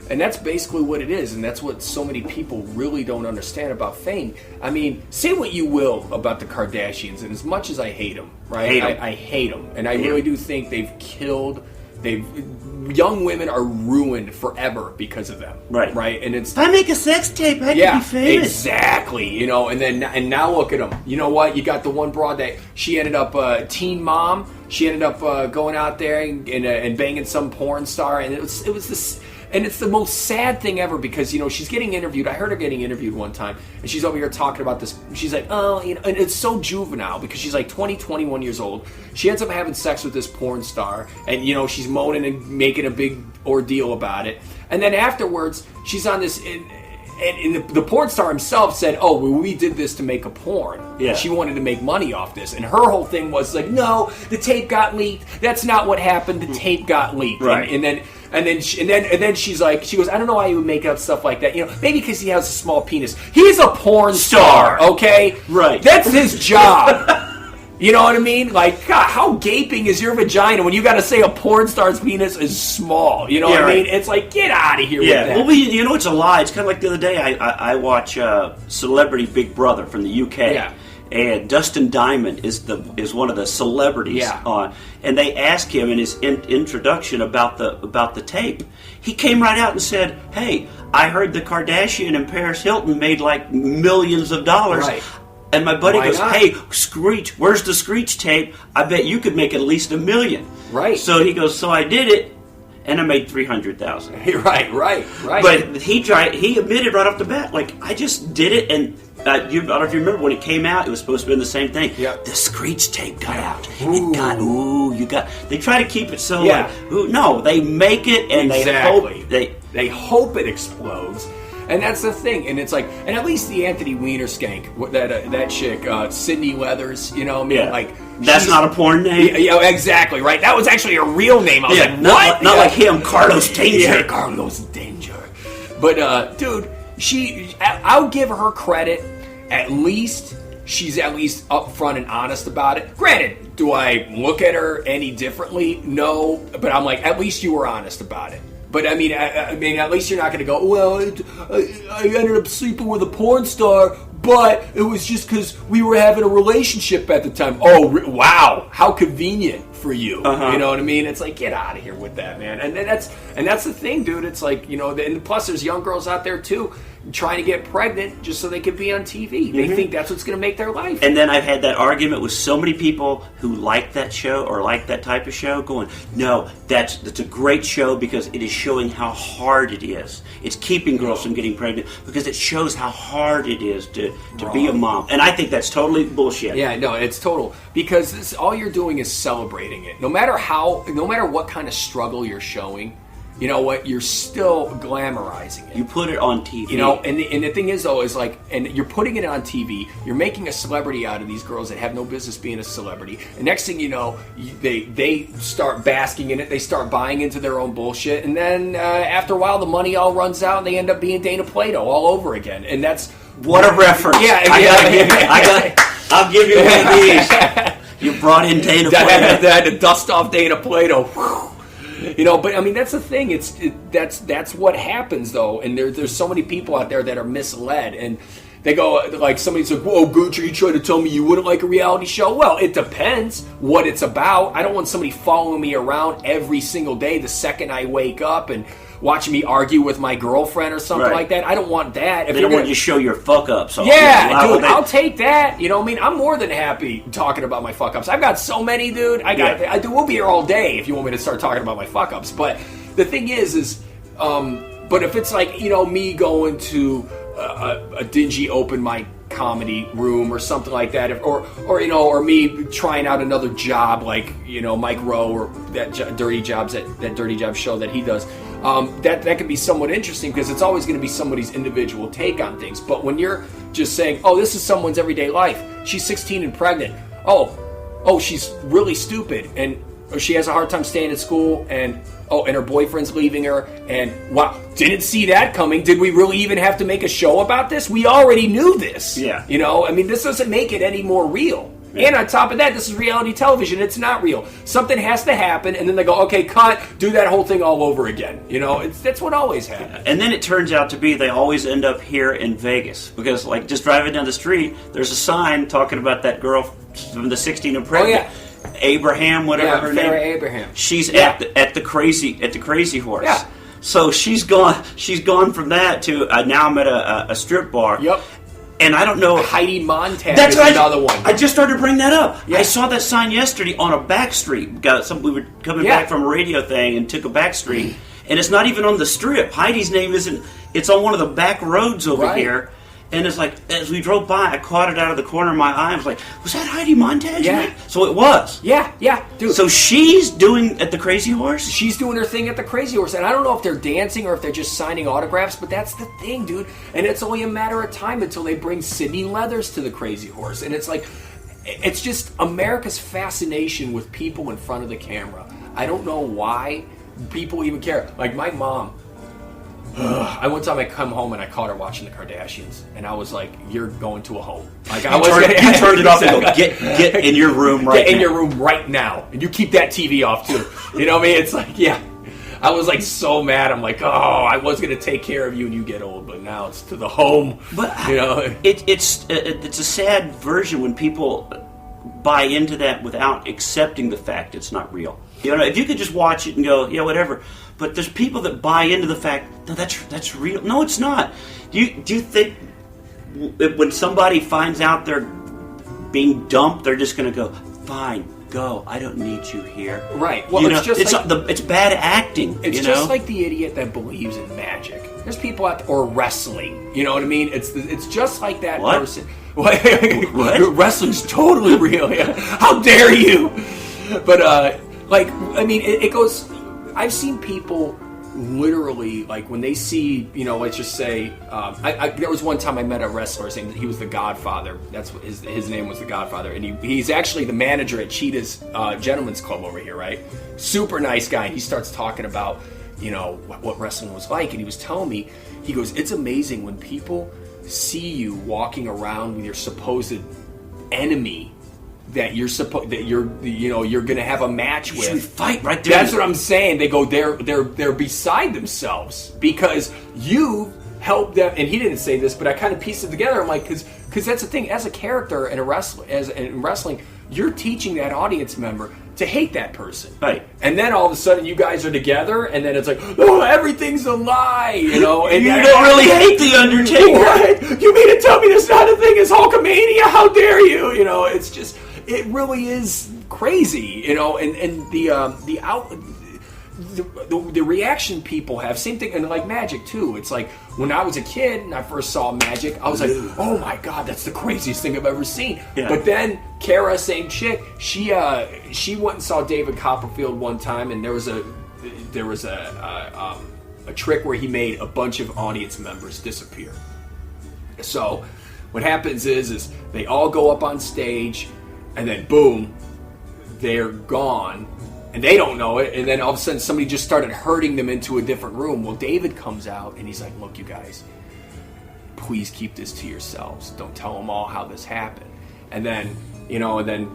Speaker 5: that's basically what it is. And that's what so many people really don't understand about fame. I mean, say what you will about the Kardashians. And as much as I hate them, right? I hate them. And I really do think they've killed young women are ruined forever because of them. Right. And it's
Speaker 2: if I make a sex tape, I can be famous.
Speaker 5: Exactly. You know, and now look at them. You know what? You got the one broad that she ended up teen mom. She ended up going out there and banging some porn star, and it was this. And it's the most sad thing ever because, you know, she's getting interviewed. I heard her getting interviewed one time, and she's over here talking about this. She's like, oh, you know, and it's so juvenile because she's like 20, 21 years old. She ends up having sex with this porn star, and, you know, she's moaning and making a big ordeal about it. And then afterwards, she's on this... And the porn star himself said, oh, well, we did this to make a porn.
Speaker 2: Yeah. She
Speaker 5: wanted to make money off this. And her whole thing was like, no, the tape got leaked. That's not what happened. The tape got leaked.
Speaker 2: Right.
Speaker 5: And then she's like, she goes, I don't know why you would make up stuff like that. You know, maybe because he has a small penis. He's a porn star, okay?
Speaker 2: Right.
Speaker 5: That's his job. You know what I mean? Like, God, how gaping is your vagina when you got to say a porn star's penis is small? You know what I mean? It's like, get out of here with that.
Speaker 2: Well, you know, it's a lie. It's kind of like the other day I watch Celebrity Big Brother from the UK.
Speaker 5: Yeah.
Speaker 2: And Dustin Diamond is one of the celebrities on, and they ask him in his introduction about the tape. He came right out and said, "Hey, I heard the Kardashian and Paris Hilton made like millions of dollars."
Speaker 5: Right.
Speaker 2: And my buddy goes,
Speaker 5: not?
Speaker 2: "Hey, Screech, where's the Screech tape? I bet you could make at least $1 million."
Speaker 5: Right.
Speaker 2: So he goes, "So I did it, and I made $300,000."
Speaker 5: Right.
Speaker 2: But he admitted right off the bat, like, I just did it, and I don't know if you remember when it came out, it was supposed to be the same thing.
Speaker 5: Yep.
Speaker 2: The Screech tape got out.
Speaker 5: Ooh.
Speaker 2: It got. They try to keep it so like, no, they make it and they hope
Speaker 5: it explodes. And that's the thing, and it's like, and at least the Anthony Weiner skank, that chick, Sydney Leathers, you know, like
Speaker 2: that's not a porn name.
Speaker 5: Yeah, exactly, right. That was actually a real name. I was like, what?
Speaker 2: Not like him, Carlos Danger.
Speaker 5: Yeah, Carlos Danger. But dude, I'll give her credit. At least she's at least upfront and honest about it. Granted, do I look at her any differently? No, but I'm like, at least you were honest about it. But I mean, at least you're not going to go, well, I ended up sleeping with a porn star, but it was just because we were having a relationship at the time. Oh, wow, how convenient for you.
Speaker 2: Uh-huh.
Speaker 5: You know what I mean? It's like, get out of here with that, man. And that's the thing, dude. It's like, you know, and plus there's young girls out there too trying to get pregnant just so they can be on TV. They think that's what's going to make their life.
Speaker 2: And then I've had that argument with so many people who like that show or like that type of show going, no, that's a great show because it is showing how hard it is. It's keeping girls from getting pregnant because it shows how hard it is to be a mom. And I think that's totally bullshit.
Speaker 5: Yeah, no, it's total. Because all you're doing is celebrating it. No matter what kind of struggle you're showing, you know what? You're still glamorizing it.
Speaker 2: You put it on TV.
Speaker 5: You know, and the thing is, though, is like, and you're putting it on TV. You're making a celebrity out of these girls that have no business being a celebrity. And next thing you know, they start basking in it. They start buying into their own bullshit. And then after a while, the money all runs out, and they end up being Dana Plato all over again. And that's
Speaker 2: what a reference.
Speaker 5: Yeah,
Speaker 2: I'll give you one of these. You brought in Dana Plato.
Speaker 5: I had to dust off Dana Plato. Whew. You know, but I mean, that's the thing. That's what happens, though. And there's so many people out there that are misled, and they go like, somebody's like, "Whoa, Gooch, are you trying to tell me you wouldn't like a reality show?" Well, it depends what it's about. I don't want somebody following me around every single day the second I wake up and watching me argue with my girlfriend or something like that. I don't want that.
Speaker 2: They don't want you to show your fuck-ups.
Speaker 5: Yeah, dude, I'll take that. You know what I mean? I'm more than happy talking about my fuck-ups. I've got so many, dude. We'll be here all day if you want me to start talking about my fuck-ups. But the thing is, but if it's like, you know, me going to a dingy open mic comedy room or something like that, or me trying out another job like, you know, Mike Rowe or that Dirty Jobs show that he does. That could be somewhat interesting because it's always going to be somebody's individual take on things. But when you're just saying, oh, this is someone's everyday life. She's 16 and pregnant. Oh, she's really stupid and she has a hard time staying at school and her boyfriend's leaving her and wow, didn't see that coming. Did we really even have to make a show about this? We already knew this.
Speaker 2: Yeah.
Speaker 5: You know, I mean, this doesn't make it any more real. Yeah. And on top of that, this is reality television. It's not real. Something has to happen, and then they go, okay, cut, do that whole thing all over again. You know, that's what always happens.
Speaker 2: And then it turns out to be they always end up here in Vegas. Because, like, just driving down the street, there's a sign talking about that girl from the 16 and pregnant.
Speaker 5: Oh, yeah.
Speaker 2: Abraham, whatever her name.
Speaker 5: Farrah Abraham.
Speaker 2: She's at the Crazy Horse.
Speaker 5: Yeah.
Speaker 2: So she's gone from that to now I'm at a strip bar.
Speaker 5: Yep.
Speaker 2: And I don't know.
Speaker 5: Heidi Montag
Speaker 2: That's
Speaker 5: is another one.
Speaker 2: I just started to bring that up.
Speaker 5: Yeah.
Speaker 2: I saw that sign yesterday on a back street. We were coming back from a radio thing and took a back street, and it's not even on the strip. Heidi's name isn't. It's on one of the back roads over here. And it's like, as we drove by, I caught it out of the corner of my eye. I was like, was that Heidi Montag?
Speaker 5: Yeah.
Speaker 2: So it was.
Speaker 5: Yeah, dude.
Speaker 2: So she's doing at the Crazy Horse?
Speaker 5: She's doing her thing at the Crazy Horse. And I don't know if they're dancing or if they're just signing autographs, but that's the thing, dude. And it's only a matter of time until they bring Sydney Leathers to the Crazy Horse. And it's like, it's just America's fascination with people in front of the camera. I don't know why people even care. Like my mom. One time I come home and I caught her watching the Kardashians, and I was like, "You're going to a home." Like
Speaker 2: you turned it off and go, get in your room right now.
Speaker 5: Get in your room right now, and you keep that TV off too. You know what I mean? It's like, yeah. I was like so mad. I'm like, oh, I was going to take care of you and you get old, but now it's to the home.
Speaker 2: But
Speaker 5: you know,
Speaker 2: it's a sad version when people buy into that without accepting the fact it's not real. You know, if you could just watch it and go, yeah, whatever. But there's people that buy into the fact, no, that's real. No, it's not. Do you think when somebody finds out they're being dumped, they're just going to go, fine, go. I don't need you here.
Speaker 5: Right. Well,
Speaker 2: it's bad acting.
Speaker 5: It's just like the idiot that believes in magic. There's people out there, or wrestling. You know what I mean? It's just like that person. What? Wrestling's totally real. Yeah. How dare you? But it goes. I've seen people literally, like, when they see, you know, let's just say, there was one time I met a wrestler saying that he was the Godfather. That's what his name was, the Godfather, and he's actually the manager at Cheetah's Gentlemen's Club over here, right? Super nice guy. And he starts talking about, you know, what wrestling was like, and he was telling me, he goes, it's amazing when people see you walking around with your supposed enemy that you're going to have a match with.
Speaker 2: Should we fight right there?
Speaker 5: That's what I'm saying. They go, they're beside themselves because you helped them. And he didn't say this, but I kind of pieced it together. I'm like, because that's the thing. As a character in in wrestling, you're teaching that audience member to hate that person.
Speaker 2: Right.
Speaker 5: And then all of a sudden you guys are together, and then it's like, oh, everything's a lie, you know. And
Speaker 2: you don't really hate the Undertaker.
Speaker 5: What? You mean to tell me there's not a thing as Hulkamania? How dare you? You know, it's just. It really is crazy, you know, and the reaction people have, same thing, and like magic too. It's like when I was a kid and I first saw magic, I was like, oh my god, that's the craziest thing I've ever seen. Yeah. But then Kara, same chick, she went and saw David Copperfield one time, and there was a trick where he made a bunch of audience members disappear. So what happens is they all go up on stage. And then, boom, they're gone, and they don't know it, and then all of a sudden somebody just started herding them into a different room. Well, David comes out, and he's like, look, you guys, please keep this to yourselves. Don't tell them all how this happened. And then, you know, then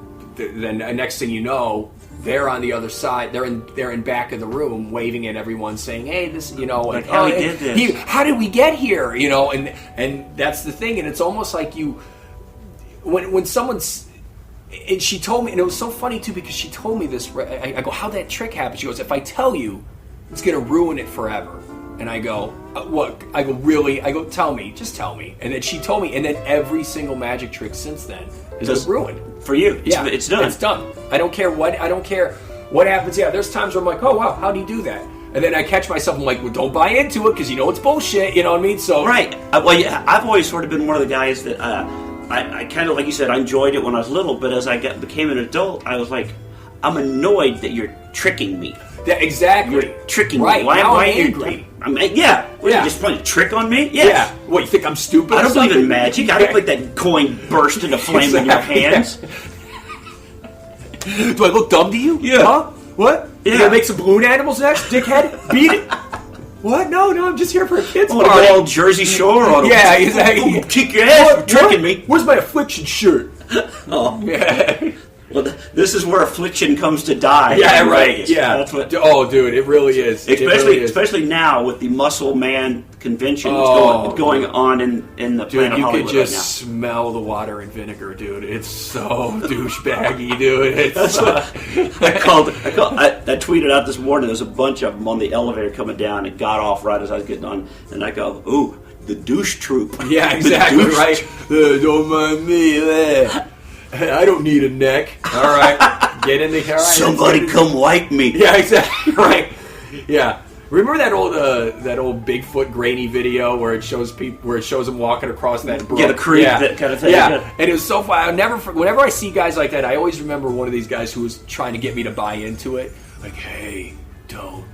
Speaker 5: next thing you know, they're on the other side. They're in back of the room, waving at everyone, saying, "Hey, this, you know,
Speaker 2: like how he did this.
Speaker 5: How did we get here?" You know, and that's the thing. And it's almost like when someone's. And she told me, and it was so funny too, because she told me this. I go, how'd that trick happen? She goes, if I tell you, it's going to ruin it forever. And I go, what? I go, really? I go, tell me, just tell me. And then she told me, and then every single magic trick since then is ruined
Speaker 2: for you.
Speaker 5: Yeah,
Speaker 2: it's done.
Speaker 5: It's done. I don't care what happens. Yeah, there's times where I'm like, oh wow, how do you do that? And then I catch myself, I'm like, well, don't buy into it because you know it's bullshit. You know what I mean? So
Speaker 2: right. I've always sort of been one of the guys that. I kind of, like you said, I enjoyed it when I was little, but as I became an adult, I was like, I'm annoyed that you're tricking me.
Speaker 5: Exactly.
Speaker 2: You're tricking
Speaker 5: me.
Speaker 2: Why
Speaker 5: am
Speaker 2: I
Speaker 5: angry?
Speaker 2: Yeah. What, you just playing a trick on me? Yes.
Speaker 5: Yeah. What, you think I'm stupid?
Speaker 2: I don't believe in magic. I don't think that coin burst into flame in your hands.
Speaker 5: Yeah. Do I look dumb to you?
Speaker 2: Yeah.
Speaker 5: Huh? What?
Speaker 2: Yeah.
Speaker 5: You gonna make some balloon animals next, dickhead? Beat it. What? No, I'm just here for a kid's party.
Speaker 2: I want to go Jersey Shore on
Speaker 5: yeah, exactly.
Speaker 2: Kick your ass for tricking me.
Speaker 5: Where's my affliction shirt?
Speaker 2: Oh.
Speaker 5: Yeah.
Speaker 2: Well, this is where affliction comes to die.
Speaker 5: Yeah, right.
Speaker 2: Vegas.
Speaker 5: Yeah,
Speaker 2: that's what.
Speaker 5: Oh, dude, it really is.
Speaker 2: Especially now with the Muscle Man conventions going on in the
Speaker 5: Dude,
Speaker 2: Planet
Speaker 5: you
Speaker 2: Hollywood
Speaker 5: could just smell the water and vinegar, dude. It's so douchebaggy, dude.
Speaker 2: That's what I tweeted out this morning. There's a bunch of them on the elevator coming down. It got off right as I was getting on, and I go, "Ooh, the douche troop."
Speaker 5: Yeah, exactly right. Don't mind me. I don't need a neck. All right, get in the car.
Speaker 2: Somebody come wipe me.
Speaker 5: Yeah, exactly right. Yeah. Remember that old Bigfoot grainy video where it shows them walking across that brook?
Speaker 2: Yeah, the creek, that kind of thing.
Speaker 5: Yeah, and it was so fun. Whenever I see guys like that, I always remember one of these guys who was trying to get me to buy into it. Like, hey, don't.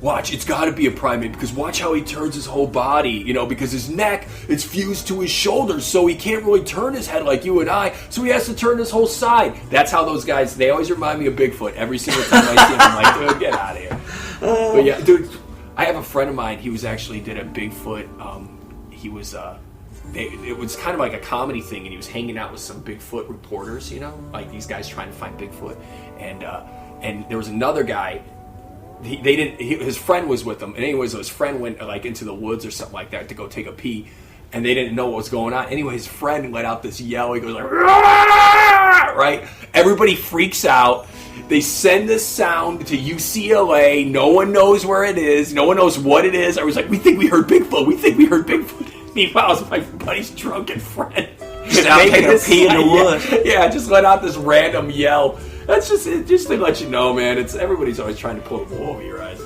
Speaker 5: Watch, it's got to be a primate because watch how he turns his whole body, because his neck is fused to his shoulders, so he can't really turn his head like you and I, so he has to turn his whole side. That's how those guys, they always remind me of Bigfoot. Every single time I see him, I'm like, dude, get out of here. But yeah, dude, I have a friend of mine, he was actually did a Bigfoot, it was kind of like a comedy thing, and he was hanging out with some Bigfoot reporters, like these guys trying to find Bigfoot, and there was another guy. His friend was with him, and anyways, his friend went like into the woods or something like that to go take a pee, and they didn't know what was going on. Anyway, his friend let out this yell. He goes like, "Rah!" Right? Everybody freaks out. They send this sound to UCLA. No one knows where it is. No one knows what it is. I was like, we think we heard Bigfoot. We think we heard Bigfoot. Meanwhile, it's my buddy's drunken friend.
Speaker 2: Just out taking a pee in the woods.
Speaker 5: Yeah, just let out this random yell. That's just to let you know, man. Everybody's always trying to pull the wool over your eyes.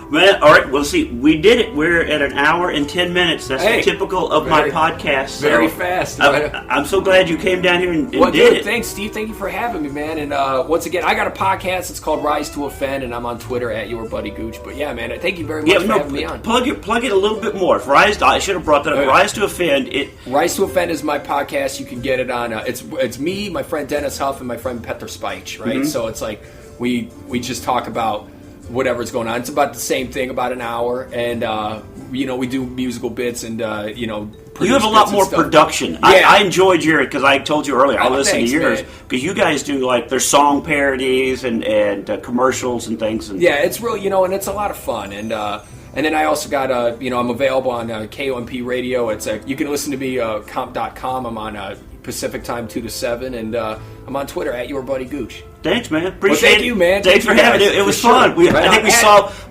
Speaker 2: Man, all right. Well, see, we did it. We're at an hour and 10 minutes. That's typical of my podcast.
Speaker 5: Very fast.
Speaker 2: I'm so glad you came down here and did it.
Speaker 5: Thanks, Steve. Thank you for having me, man. And once again, I got a podcast. It's called Rise to Offend, and I'm on Twitter at YourBuddyGooch. But yeah, man, thank you very much for having me on.
Speaker 2: Plug it a little bit more. I should have brought that up. Rise to Offend.
Speaker 5: Rise to Offend is my podcast. You can get it on. It's me, my friend Dennis Huff, and my friend Petter Speich. Right. Mm-hmm. So it's like we just talk about whatever's going on. It's about the same thing, about an hour, and we do musical bits and
Speaker 2: you have a lot more production. Yeah. I enjoyed yours because I told you earlier I listened to yours because you guys do like their song parodies and commercials and things. And
Speaker 5: yeah, it's really and it's a lot of fun and then I also got I'm available on KOMP Radio. It's you can listen to me comp.com. I'm on Pacific time 2 to 7 and I'm on Twitter at YourBuddyGooch.
Speaker 2: Thanks, man. Appreciate
Speaker 5: thank you, man.
Speaker 2: Thanks for having it. It was fun. I think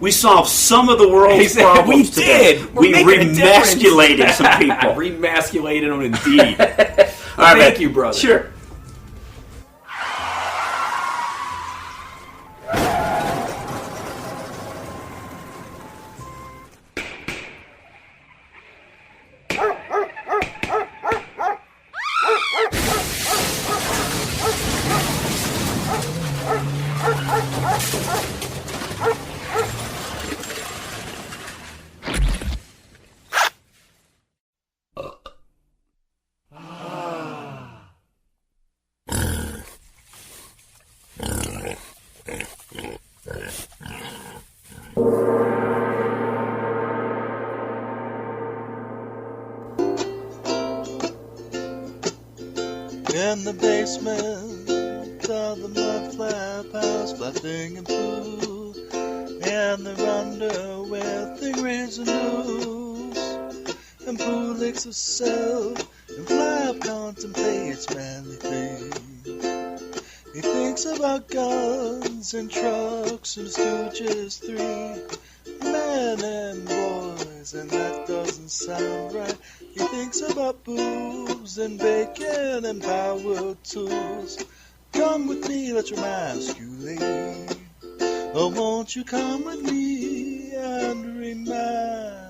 Speaker 2: we solved some of the world's problems.
Speaker 5: We did.
Speaker 2: We remasculated some people.
Speaker 5: Remasculated them indeed.
Speaker 2: All right,
Speaker 5: thank you, brother.
Speaker 2: Sure.
Speaker 1: In the basement of the mud flap house, flapping and poo, and they're under with the grains and news, and poo licks herself, and flap contemplates manly things. He thinks about guns and trucks and Stooges 3, men and boys, and that doesn't sound right. He thinks about boobs and bacon and power tools. Come with me, let's remasculate. Oh, won't you come with me and remasculate?